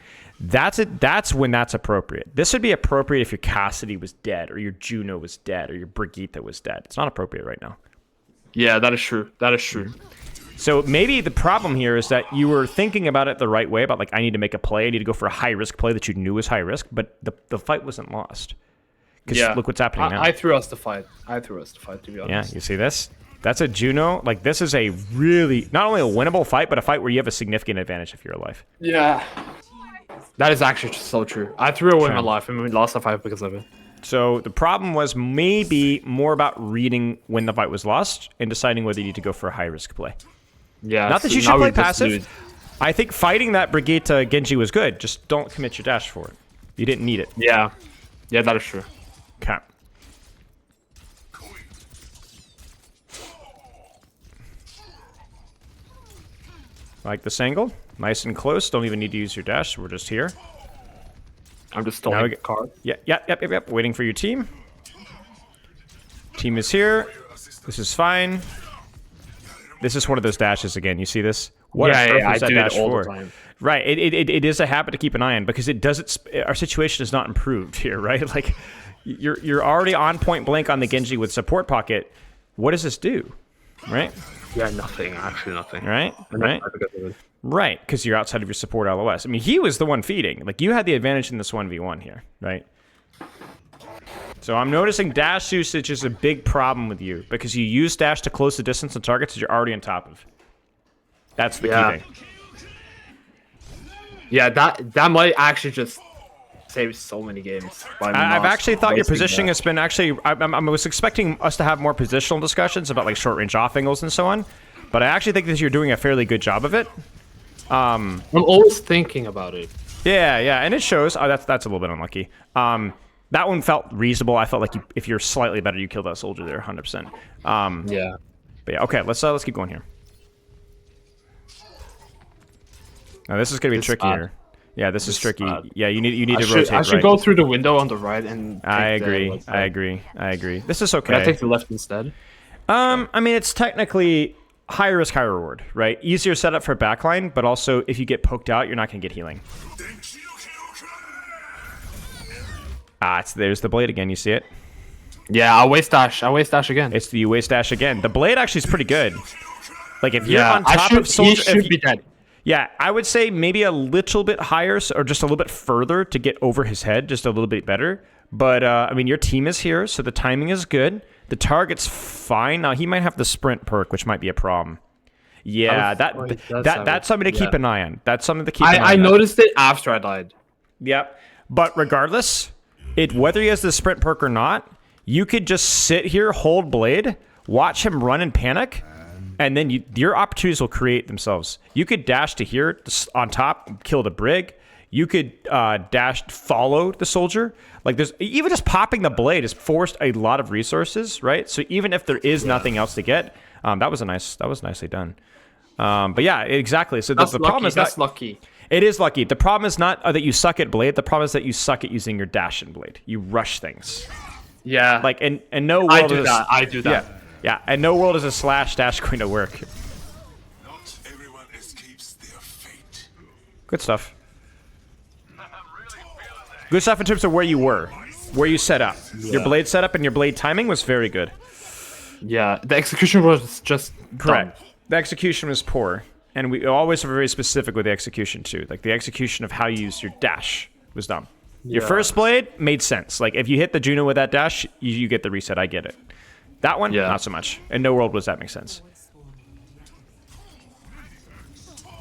That's it. That's when that's appropriate. This would be appropriate if your Cassidy was dead or your Juno was dead or your Brigitte was dead. It's not appropriate right now. Yeah, that is true. That is true. So maybe the problem here is that you were thinking about it the right way, about like, I need to make a play, I need to go for a high-risk play that you knew was high-risk, but the fight wasn't lost. Because look what's happening now. I threw us the fight. To be honest. Yeah, you see this? That's a Juno. Like, this is a really, not only a winnable fight, but a fight where you have a significant advantage if you're alive. Yeah. That is actually so true. I threw away my life and we lost the fight because of it. So the problem was maybe more about reading when the fight was lost and deciding whether you need to go for a high-risk play. Yeah. Not that you should play passive. I think fighting that Brigitte Genji was good. Just don't commit your dash for it. You didn't need it. Yeah. Yeah, that is true. Okay. Like this angle. Nice and close. Don't even need to use your dash. We're just here. I'm just stalling the card. Yep. Waiting for your team. Team is here. This is fine. This is one of those dashes again. You see this? What I do it all the time. Right. It is a habit to keep an eye on because it does. Our situation is not improved here, right? Like, you're already on point blank on the Genji with support pocket. What does this do? Right? Yeah, nothing. Actually, nothing. Right? Right, because you're outside of your support LOS. I mean, he was the one feeding. Like, you had the advantage in this 1v1 here, right? So I'm noticing dash usage is a big problem with you because you use dash to close the distance on targets that you're already on top of. That's the key thing. Yeah, that might actually just save so many games. I've actually thought your positioning has been actually... I was expecting us to have more positional discussions about like short-range off angles and so on, but I actually think that you're doing a fairly good job of it. I'm always thinking about it. Yeah, and it shows. Oh, that's a little bit unlucky. That one felt reasonable. I felt like if you're slightly better, you kill that soldier there, 100%. Yeah. But yeah, okay, let's keep going here. Now this is gonna be tricky here. Yeah, this is tricky. Yeah, you need to rotate right. I should go through the window on the right and. I agree. This is okay. Can I take the left instead? I mean, it's technically high risk, high reward, right? Easier setup for backline, but also if you get poked out, you're not gonna get healing. There's the blade again. You see it? Yeah, I waste dash again. It's the waste dash again. The blade actually is pretty good. Like if you're on top of soldier, he should be dead. Yeah, I would say maybe a little bit higher or just a little bit further to get over his head, just a little bit better. But I mean, your team is here, so the timing is good. The target's fine. Now he might have the sprint perk, which might be a problem. Yeah, that's something to keep an eye on. That's something to keep an eye on. I noticed it after I died. Yep. But regardless, whether he has the sprint perk or not, you could just sit here, hold blade, watch him run and panic, and then your opportunities will create themselves. You could dash to here on top, kill the brig. You could dash, follow the soldier. Like there's even just popping the blade has forced a lot of resources, right? So even if there is nothing else to get, that was nicely done. But yeah, exactly. So the problem is that's lucky. It is lucky. The problem is not that you suck at blade. The problem is that you suck at using your dash and blade. You rush things. Yeah. Like and no world I do that. Yeah, and no world is a slash dash going to work. Not everyone escapes their fate. Good stuff. Good stuff in terms of where you were, where you set up. Yeah. Your blade setup and your blade timing was very good. Yeah, the execution was just Correct. dumb. The execution was poor, and we always are very specific with the execution too. Like the execution of how you use your dash was dumb. Your Yeah. first blade made sense. Like if you hit the Juno with that dash, you get the reset. I get it. That one, Yeah. not so much. In no world does that make sense.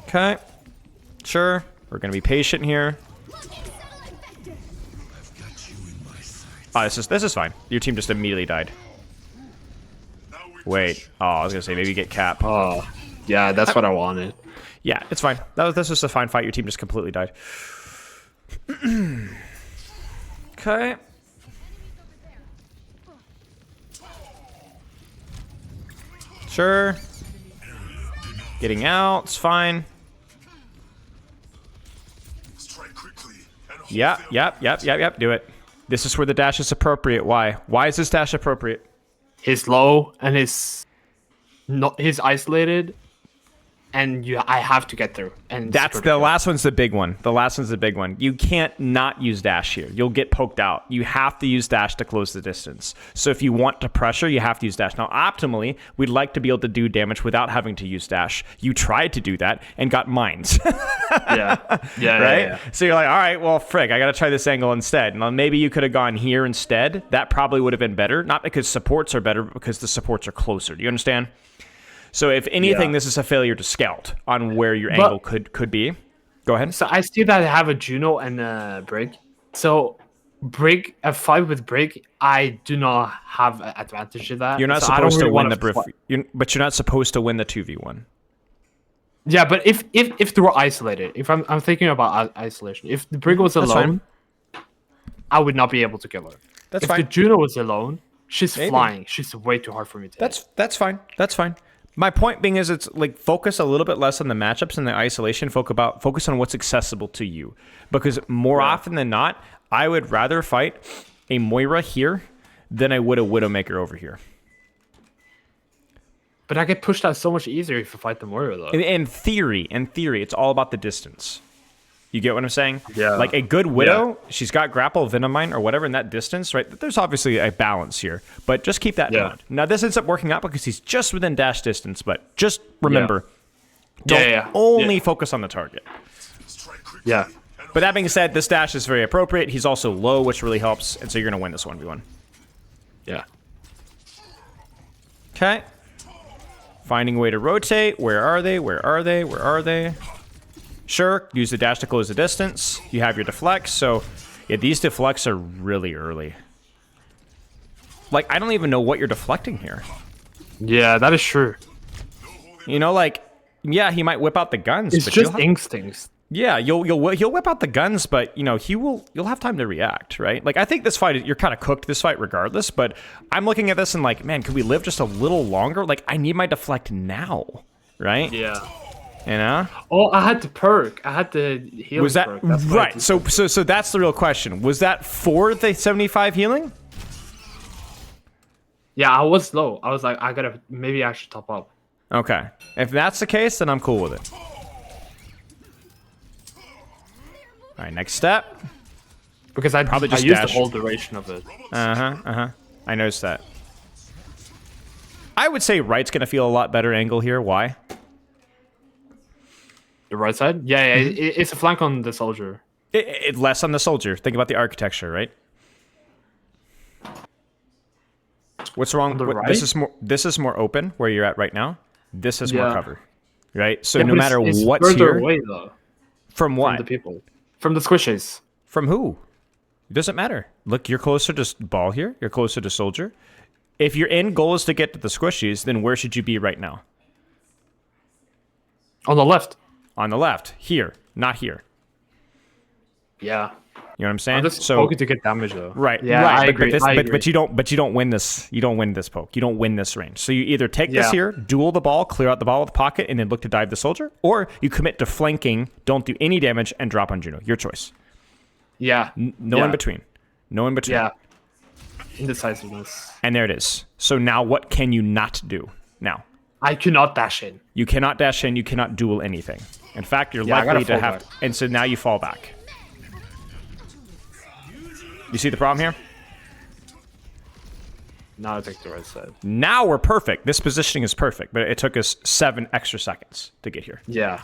Okay. Sure. We're gonna be patient here. Oh, this is fine. Your team just immediately died. Wait. Oh, I was gonna say maybe get cap. Oh, yeah, that's what I wanted. Yeah, it's fine. This was just a fine fight. Your team just completely died. Okay. Sure. Getting out, it's fine. Strike quickly and hold Yep. Do it. This is where the dash is appropriate. Why? Why is this dash appropriate? He's low and he's isolated, and I have to get through. And That's the last one's the big one. The last one's the big one. You can't not use dash here. You'll get poked out. You have to use dash to close the distance. So if you want to pressure, you have to use dash. Now, optimally, we'd like to be able to do damage without having to use dash. You tried to do that and got mines. Yeah. Right? Yeah. So you're like, all right, well, frig, I got to try this angle instead. Now, maybe you could have gone here instead. That probably would have been better. Not because supports are better, but because the supports are closer. Do you understand? So if anything, Yeah. this is a failure to scout on where your angle could be. Go ahead. So I see that I have a Juno and a Brig. So a fight with Brig, I do not have an advantage to that. You're not So I don't supposed to really win wanna the fight. but you're not supposed to win the 2v1. Yeah, but if they were isolated, if I'm thinking about isolation, if the Brig was That's alone, I would not be able to kill her. That's if fine. the Juno was alone, she's Maybe. flying. She's way too hard for me to hit. That's fine. That's fine. My point being is it's like focus a little bit less on the matchups and the isolation. Focus on what's accessible to you. Because more often than not, I would rather fight a Moira here than I would a Widowmaker over here. But I get pushed out so much easier if I fight the Moira, though. In theory, it's all about the distance. You get what I'm saying? Yeah. Like a good Widow, she's got grapple, Venomine, or whatever in that distance, right? There's obviously a balance here, but just keep that in mind. Now, this ends up working out because he's just within dash distance, but just remember, don't only focus on the target. strike quickly. Yeah. But that being said, this dash is very appropriate. He's also low, which really helps, and so you're going to win this 1v1. Yeah. Okay. Finding a way to rotate. Where are they? Where are they? Where are they? Sure, use the dash to close the distance. You have your deflects, so yeah, these deflects are really early. Like, I don't even know what you're deflecting here. Yeah, that is true. You know, like, yeah, he might whip out the guns, It's but just instincts. yeah, he'll whip out the guns, but you know, you'll have time to react, right? Like, I think this fight, you're kind of cooked this fight regardless, but I'm looking at this and like, man, could we live just a little longer? Like, I need my deflect now, right? Yeah. You know? Oh, I had the perk. I had the healing Was that perk. That's why I right? did So that's the real question. Was that for the 75 healing? Yeah, I was low. I was like, maybe I should top up. Okay. If that's the case, then I'm cool with it. All right, next step. Because I Probably just used dash. the whole duration of it. I noticed that. I would say right's gonna feel a lot better angle here. Why? The right side? Yeah, it's a flank on the soldier. It less on the soldier. Think about the architecture, right? What's wrong? the right? This is more open where you're at right now. This is more Yeah. cover, right? So Yeah, no but matter it's what's further here, away, though, from what? from the people. From the squishes. From who? It doesn't matter. Look, you're closer to ball here. You're closer to soldier. If your end goal is to get to the squishies, then where should you be right now? On the left. On the left. Here, not here. Yeah. You know what I'm saying? I'm just poking to get damage, though. Right. Yeah, right. I agree. But you don't win this. You don't win this poke. You don't win this range. So you either take this Yeah. here, duel the ball, clear out the ball with the pocket, and then look to dive the soldier, or you commit to flanking, don't do any damage, and drop on Juno. Your choice. Yeah. No in between. No in between. Yeah. Indecisiveness. And there it is. So now what can you not do? Now. I cannot dash in. You cannot dash in. You cannot duel anything. In fact, you're Yeah, I gotta likely to fall have... back. And so now you fall back. You see the problem here? Now I take the right side. Now we're perfect. This positioning is perfect, but it took us 7 extra seconds to get here. Yeah.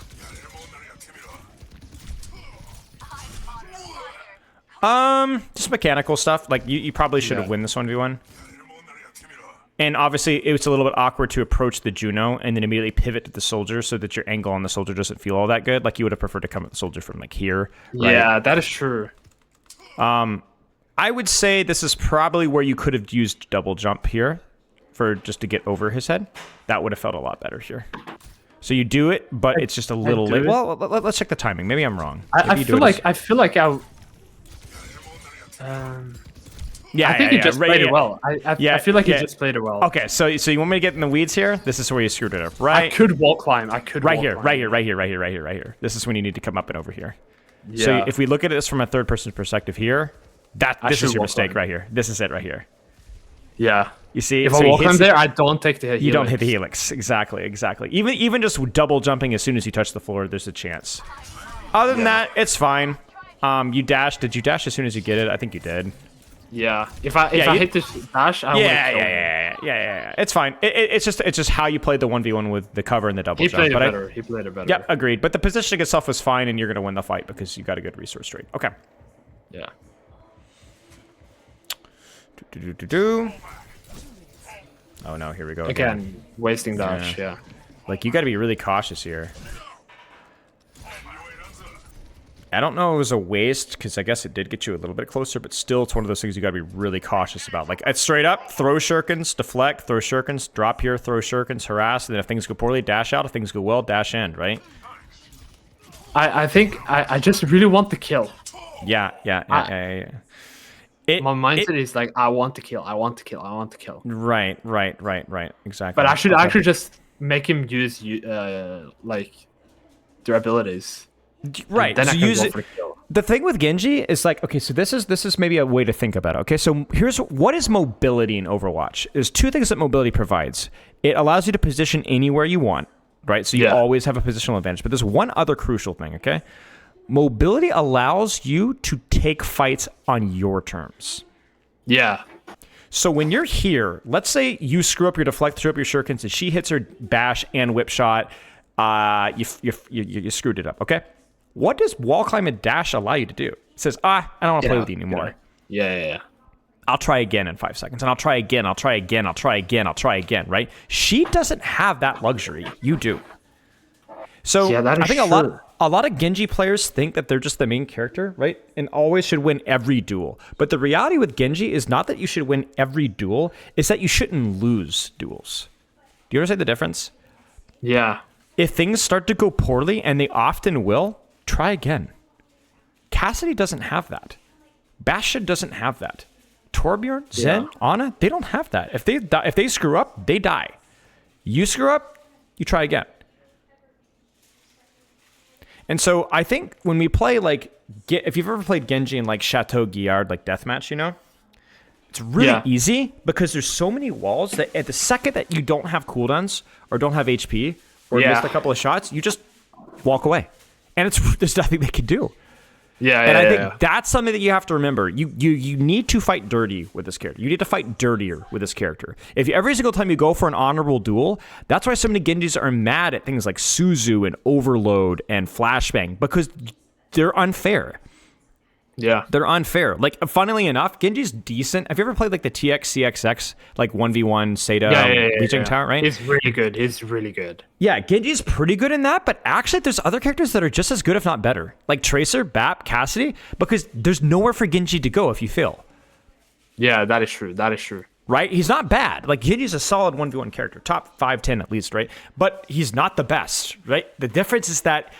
Just mechanical stuff. Like, you probably should have win this 1v1. And obviously, it's a little bit awkward to approach the Juno and then immediately pivot to the soldier so that your angle on the soldier doesn't feel all that good. Like, you would have preferred to come at the soldier from, like, here. Right? Yeah, that is true. I would say this is probably where you could have used double jump here for just to get over his head. That would have felt a lot better here. So you do it, but it's just a little late. Well, let's check the timing. Maybe I'm wrong. I feel like I. Yeah, I think he just played it well. I feel like he just played it well. Okay, so you want me to get in the weeds here? This is where you screwed it up, right? I could wall climb. Right here. This is when you need to come up and over here. Yeah. So if we look at this from a third-person perspective here, this is your mistake right here. This is it right here. Yeah. You see, if I wall climb there, I don't take the helix. You don't hit the helix. Exactly. Even just double jumping as soon as you touch the floor, there's a chance. Other than that, it's fine. You dash. Did you dash as soon as you get it? I think you did. Yeah. If I hit this dash, I would yeah. It's fine. It's just how you played the 1v1 with the cover and the double jump. He played it better. Yep, agreed. But the positioning itself was fine, and you're gonna win the fight because you got a good resource trade. Okay. Yeah. Oh no, here we go again. Wasting dash. Yeah. Like, you got to be really cautious here. I don't know if it was a waste, because I guess it did get you a little bit closer, but still, it's one of those things you got to be really cautious about. Like, it's straight up, throw shurikens, deflect, throw shurikens, drop here, throw shurikens, harass, and then if things go poorly, dash out. If things go well, dash end, right? I think I just really want the kill. Yeah. My mindset is like, I want to kill. Right, exactly. But I should actually just make him use like their abilities. Right. Then so I can use go it. for the kill. The thing with Genji is like, okay, so this is maybe a way to think about it. Okay, so here's what is mobility in Overwatch. There's 2 things that mobility provides. It allows you to position anywhere you want, right? So you always have a positional advantage. But there's one other crucial thing, okay? Mobility allows you to take fights on your terms. Yeah. So when you're here, let's say you screw up your deflect, screw up your shurikens, and she hits her bash and whip shot. You screwed it up, okay? What does wall climb and dash allow you to do? It says, I don't want to play with you anymore. Yeah. I'll try again in 5 seconds, and I'll try again, right? She doesn't have that luxury. You do. So I think a lot of Genji players think that they're just the main character, right? And always should win every duel. But the reality with Genji is not that you should win every duel, it's that you shouldn't lose duels. Do you understand the difference? Yeah. If things start to go poorly, and they often will, try again. Cassidy doesn't have that. Bastion doesn't have that. Torbjorn, Zen, Ana, they don't have that. If they screw up, they die. You screw up, you try again. And so I think when we play, like, if you've ever played Genji in like Chateau Guillard, like deathmatch, you know, it's really easy because there's so many walls that at the second that you don't have cooldowns or don't have HP or missed a couple of shots, you just walk away, and there's nothing they can do. I think that's something that you have to remember. You need to fight dirty with this character. You need to fight dirtier with this character. If every single time you go for an honorable duel, that's why so many Genjis are mad at things like Suzu and Overload and Flashbang, because they're unfair. Yeah. They're unfair. Like, funnily enough, Genji's decent. Have you ever played like the TX, like 1v1 Seda Legion Tower, right? He's really good. Yeah, Genji's pretty good in that, but actually there's other characters that are just as good, if not better. Like Tracer, Bap, Cassidy, because there's nowhere for Genji to go if you fail. Yeah, that is true. Right? He's not bad. Like, Genji's a solid 1v1 character. Top 5-10 at least, right? But he's not the best, right? The difference is that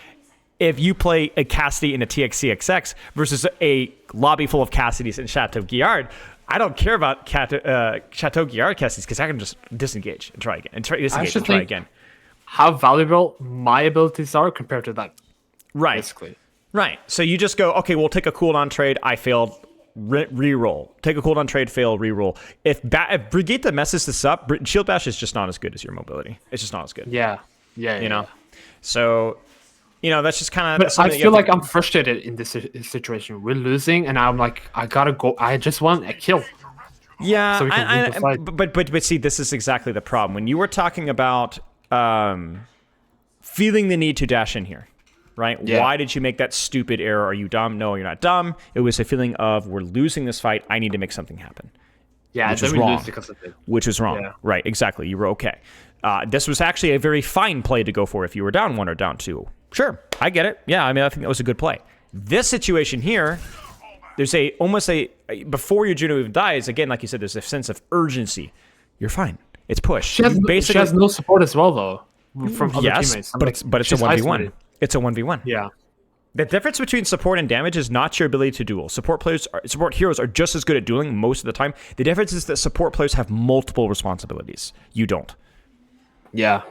if you play a Cassidy in a TXCXX versus a lobby full of Cassidys in Chateau Guillard, I don't care about Chateau Guillard Cassidys because I can just disengage and try again. And try again. How valuable my abilities are compared to that. Right. Basically. Right. So you just go, okay, we'll take a cooldown trade. I failed. Reroll. Take a cooldown trade, fail, reroll. If Brigitte messes this up, Shield Bash is just not as good as your mobility. It's just not as good. Yeah. You know? So, you know, that's just kind of... But I feel like I'm frustrated in this situation. We're losing, and I'm like, I gotta go. I just want a kill. Yeah, So we can win the fight. but see, this is exactly the problem. When you were talking about feeling the need to dash in here, right? Yeah. Why did you make that stupid error? Are you dumb? No, you're not dumb. It was a feeling of we're losing this fight. I need to make something happen. Yeah, which then was we wrong. lose because of it. Which was wrong. Yeah. Right, exactly. You were okay. This was actually a very fine play to go for if you were down 1 or down 2. Sure, I get it. Yeah, I mean, I think that was a good play. This situation here, there's before your Juno even dies, again, like you said, there's a sense of urgency. You're fine. It's push. She has no support as well, though, from other teammates. But it's a 1v1. Isolated. It's a 1v1. Yeah. The difference between support and damage is not your ability to duel. Support heroes are just as good at dueling most of the time. The difference is that support players have multiple responsibilities. You don't. Yeah.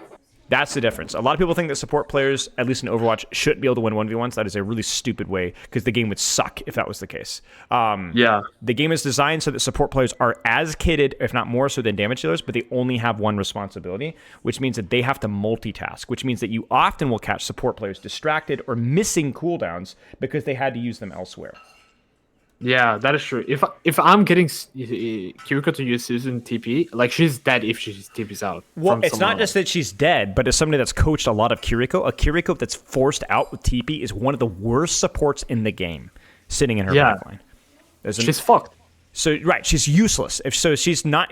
That's the difference. A lot of people think that support players, at least in Overwatch, shouldn't be able to win 1v1s. That is a really stupid way, because the game would suck if that was the case. Yeah. The game is designed so that support players are as kitted, if not more so, than damage dealers, but they only have one responsibility, which means that they have to multitask, which means that you often will catch support players distracted or missing cooldowns because they had to use them elsewhere. Yeah, that is true. If I'm getting Kiriko to use Susan TP, like, she's dead if she TPs out. Well, it's not just that she's dead, but as somebody that's coached a lot of Kiriko, a Kiriko that's forced out with TP is one of the worst supports in the game, sitting in her backline. She's fucked. So right, she's useless. If she's not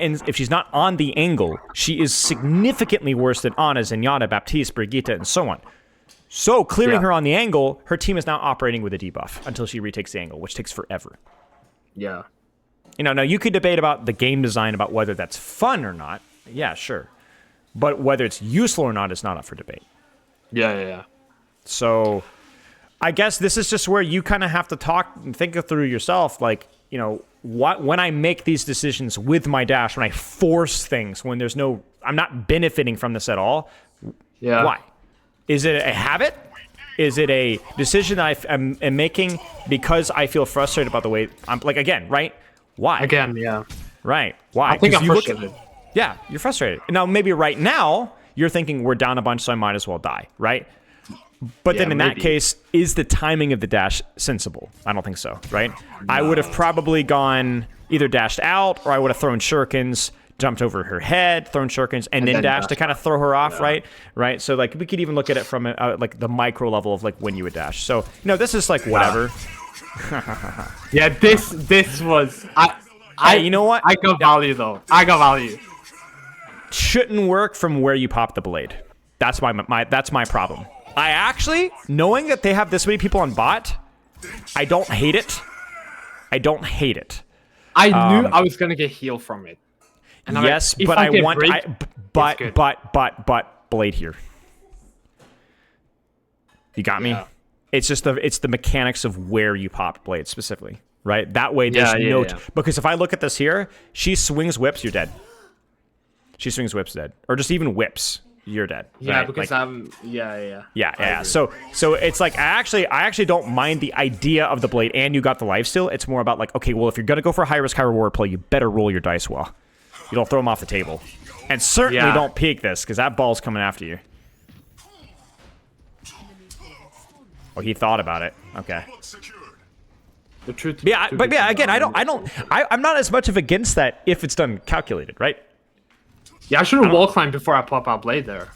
on the angle, she is significantly worse than Ana, Zenyatta, Baptiste, Brigitte, and so on. So clearing her on the angle, her team is now operating with a debuff until she retakes the angle, which takes forever. Yeah. Now you could debate about the game design, about whether that's fun or not. Yeah, sure. But whether it's useful or not is not up for debate. Yeah. So I guess this is just where you kind of have to talk and think it through yourself. Like, when I make these decisions with my dash, when I force things, when I'm not benefiting from this at all. Yeah. Why? Is it a habit? Is it a decision that I am making because I feel frustrated about the way I'm, like, again, right? Why? Again, yeah. Right. Why? I think I'm frustrated. Yeah, you're frustrated. Now, maybe right now, you're thinking we're down a bunch, so I might as well die, right? But then in that case, is the timing of the dash sensible? I don't think so, right? No. I would have probably gone either dashed out, or I would have thrown shurikens, jumped over her head, thrown shurikens, and then dashed to kind of throw her off, right? So, like, we could even look at it from like the micro level of, like, when you would dash. So, this is like whatever. Yeah, this was you know what? I got value though. I got value. Shouldn't work from where you pop the blade. That's my problem. I actually, knowing that they have this many people on bot, I don't hate it. I knew I was gonna get healed from it. And yes, but I want. But blade here. You got me. It's just the mechanics of where you pop blade specifically, right? That way, there's because if I look at this here, she swings whips, you're dead. She swings whips, dead, or just even whips, you're dead. Yeah, right? because I'm. Yeah. So it's like I actually don't mind the idea of the blade, and you got the lifesteal. It's more about like, okay, well, if you're gonna go for a high risk, high reward play, you better roll your dice well. You don't throw them off the table. And certainly don't peek this, because that ball's coming after you. Oh, he thought about it. Okay. The truth. Yeah, but again, I'm not as much of against that if it's done calculated, right? Yeah, I should have wall climbed before I pop out blade there.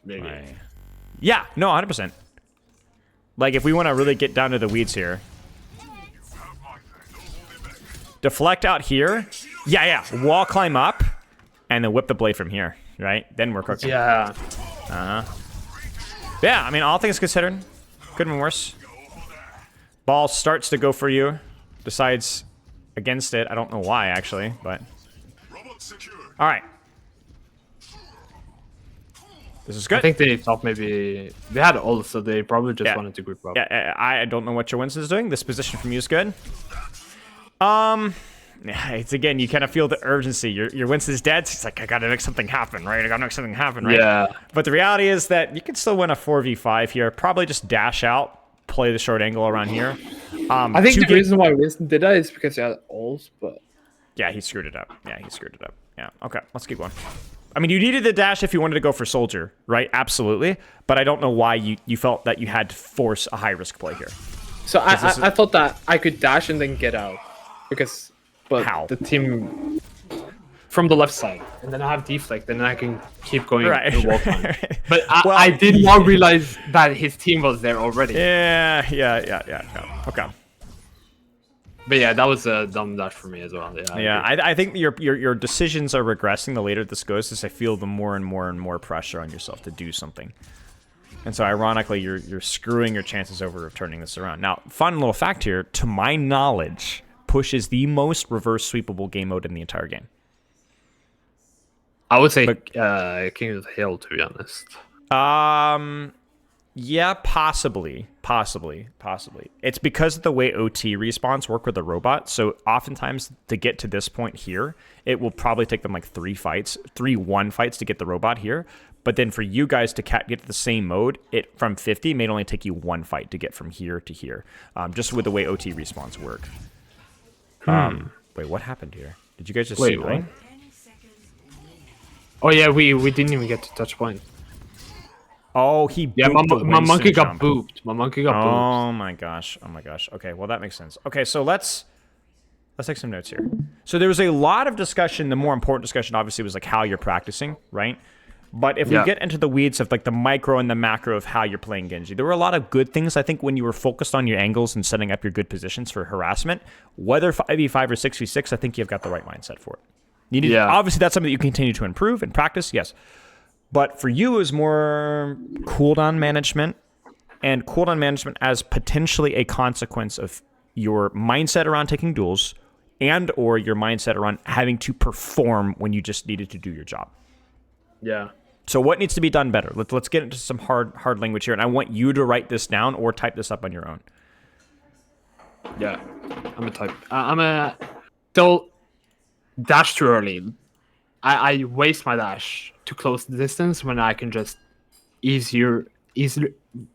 Maybe. Yeah, no, 100%. Like, if we want to really get down to the weeds here. Deflect out here. Yeah. Wall climb up, and then whip the blade from here, right? Then we're cooking. Yeah. Yeah, I mean, all things considered, could have been worse. Ball starts to go for you. Decides against it. I don't know why, actually, but... All right. This is good. I think they thought maybe... They had ult, so they probably just wanted to group up. Yeah, I don't know what your Winston's doing. This position from you is good. It's again, you kind of feel the urgency. Your Winston's dead, so it's like, I gotta make something happen, right? Right? Yeah. But the reality is that you can still win a 4v5 here. Probably just dash out, play the short angle around here. I think the reason why Winston did that is because he had ults, but... Yeah, he screwed it up. Yeah, okay, let's keep going. I mean, you needed the dash if you wanted to go for Soldier, right? Absolutely. But I don't know why you felt that you had to force a high-risk play here. So I thought that I could dash and then get out. but How? the team from the left side, and then I have deflect, and then I can keep going Right. in wall climb. But Well, I did not realize that his team was there already. Yeah. Okay. But yeah, that was a dumb dash for me as well. Yeah, I think your decisions are regressing the later this goes, as I feel the more and more pressure on yourself to do something. And so, ironically, you're screwing your chances over of turning this around. Now, fun little fact here: to my knowledge, Push is the most reverse sweepable game mode in the entire game. I would say King of the Hill, to be honest. Yeah, possibly. It's because of the way OT respawns work with the robot. So oftentimes to get to this point here, it will probably take them like 3 1 fights to get the robot here. But then for you guys to get to the same mode, it from 50 may only take you 1 fight to get from here to here, just with the way OT respawns work. Wait, what happened here? Did you guys just see what? Oh yeah, we didn't even get to touch point. Oh, he yeah. booped My monkey got jump. booped. My monkey got booped. Oh my gosh. Okay, well that makes sense. Okay, so let's take some notes here. So there was a lot of discussion. The more important discussion, obviously, was like how you're practicing, right? But if we get into the weeds of like the micro and the macro of how you're playing Genji, there were a lot of good things, I think, when you were focused on your angles and setting up your good positions for harassment. Whether 5v5 or 6v6, I think you've got the right mindset for it. You need obviously, that's something that you continue to improve and practice, yes. But for you, it was more cooldown management, and cooldown management as potentially a consequence of your mindset around taking duels and or your mindset around having to perform when you just needed to do your job. Yeah. So what needs to be done better? Let's get into some hard language here, and I want you to write this down or type this up on your own. Yeah, I'm a don't dash too early. I waste my dash to close the distance when I can just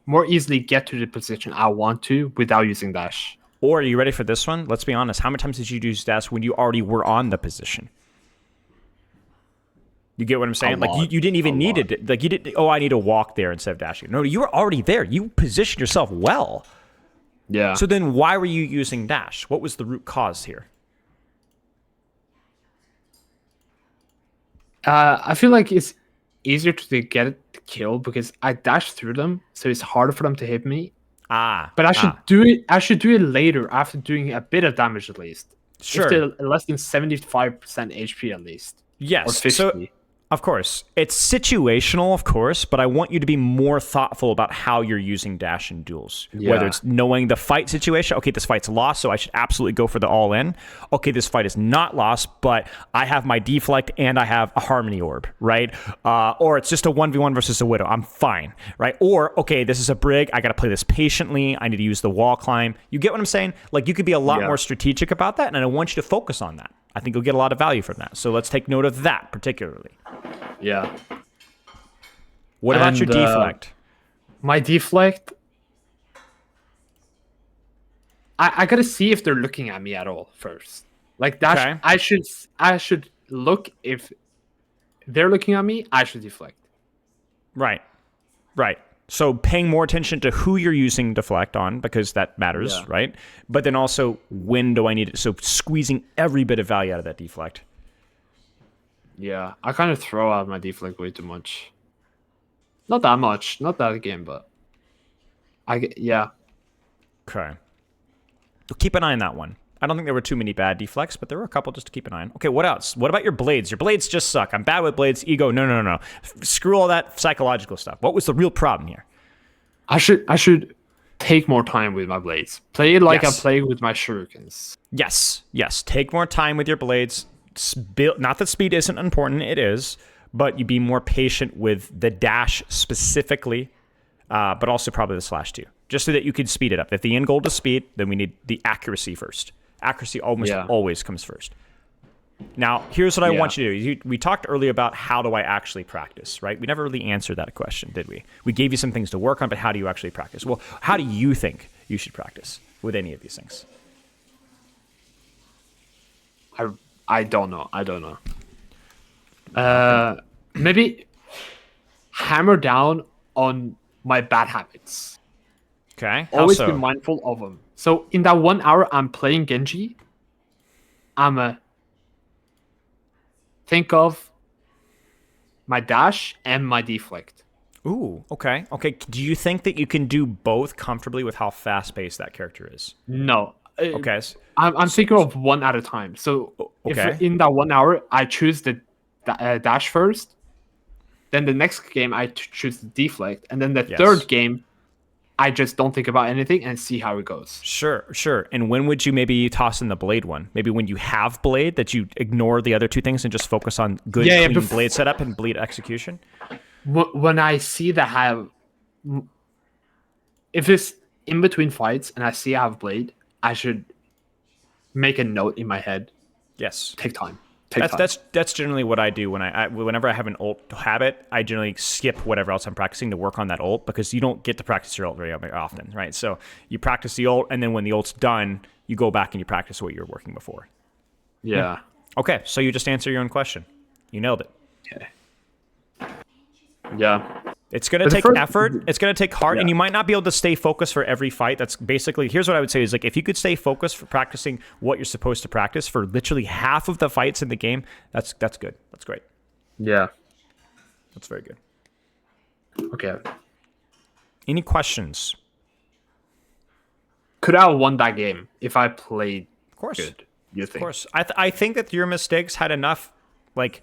more easily get to the position I want to without using dash. Or are you ready for this one? Let's be honest. How many times did you use dash when you already were on the position? You get what I'm saying? Like you didn't even need it. Like you didn't. Oh, I need to walk there instead of dashing. No, you were already there. You positioned yourself well. Yeah. So then, why were you using dash? What was the root cause here? I feel like it's easier to get it to kill because I dash through them, so it's harder for them to hit me. But I should do it. I should do it later after doing a bit of damage at least. Sure. If they're less than 75% HP at least. Yes. Or 50. So, of course, it's situational, of course, but I want you to be more thoughtful about how you're using dash in duels. Yeah. Whether it's knowing the fight situation. Okay, this fight's lost, so I should absolutely go for the all-in. Okay, this fight is not lost, but I have my deflect and I have a harmony orb, right? Or it's just a 1v1 versus a widow. I'm fine, right? Or, okay, this is a brig. I got to play this patiently. I need to use the wall climb. You get what I'm saying? Like, you could be a lot more strategic about that, and I want you to focus on that. I think you'll get a lot of value from that. So let's take note of that particularly. Yeah. What about your deflect? My deflect, I gotta see if they're looking at me at all first. Like that, I should look if they're looking at me. I should deflect. Right. So paying more attention to who you're using deflect on, because that matters, right? But then also, when do I need it? So squeezing every bit of value out of that deflect. Yeah, I kind of throw out my deflect way too much. Not that much, not that again, but yeah. Okay. Keep an eye on that one. I don't think there were too many bad deflects, but there were a couple just to keep an eye on. Okay, what else? What about your blades? Your blades just suck. I'm bad with blades. Ego, no. Screw all that psychological stuff. What was the real problem here? I should take more time with my blades. Play it like I play with my shurikens. Yes. Take more time with your blades. Not that speed isn't important, it is, but you be more patient with the dash specifically, but also probably the /2, just so that you can speed it up. If the end goal is speed, then we need the accuracy first. Accuracy almost always comes first. Now, here's what I want you to do. We talked earlier about how do I actually practice, right? We never really answered that question, did we? We gave you some things to work on, but how do you actually practice? Well, how do you think you should practice with any of these things? I don't know. Maybe hammer down on my bad habits. Okay. Always be mindful of them. So in that 1 hour I'm playing Genji, I'm a think of my dash and my deflect. Ooh, okay. Okay, do you think that you can do both comfortably with how fast-paced that character is? No. Okay. I'm thinking of one at a time. So if Okay. in that 1 hour I choose the dash first, then the next game I choose the deflect, and then the third game I just don't think about anything and see how it goes. Sure, sure. And when would you maybe toss in the blade one? Maybe when you have blade, that you ignore the other two things and just focus on good, clean blade setup and blade execution? When I see that I have... If it's in between fights and I see I have blade, I should make a note in my head. Yes. Take time. That's generally what I do whenever I have an ult habit. I generally skip whatever else I'm practicing to work on that ult, because you don't get to practice your ult very often, right? So you practice the ult, and then when the ult's done, you go back and you practice what you were working before. Yeah. Okay, so you just answer your own question. You nailed it. Okay. Yeah. It's going to take effort. It's going to take heart, and you might not be able to stay focused for every fight. That's basically, here's what I would say is, like, if you could stay focused for practicing what you're supposed to practice for literally half of the fights in the game, that's good. That's great. Yeah. That's very good. Okay. Any questions? Could I have won that game if I played good? You think? Of course. I think that your mistakes had enough, like,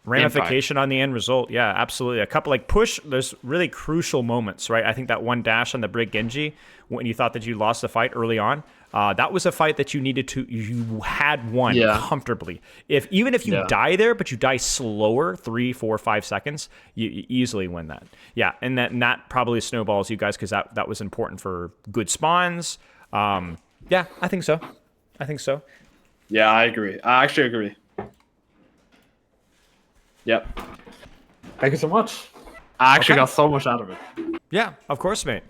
ramification on the end result. Yeah, absolutely. A couple, like, there's really crucial moments, right? I think that one dash on the Brig Genji, when you thought that you lost the fight early on, that was a fight that you had won comfortably. Even if you die there, but you die slower, 3, 4, 5 seconds, you easily win that. Yeah, and that probably snowballs you guys, because that was important for good spawns. Yeah, I think so. Yeah, I agree. I actually agree. Yep. Thank you so much. I actually got so much out of it. Yeah, of course, mate.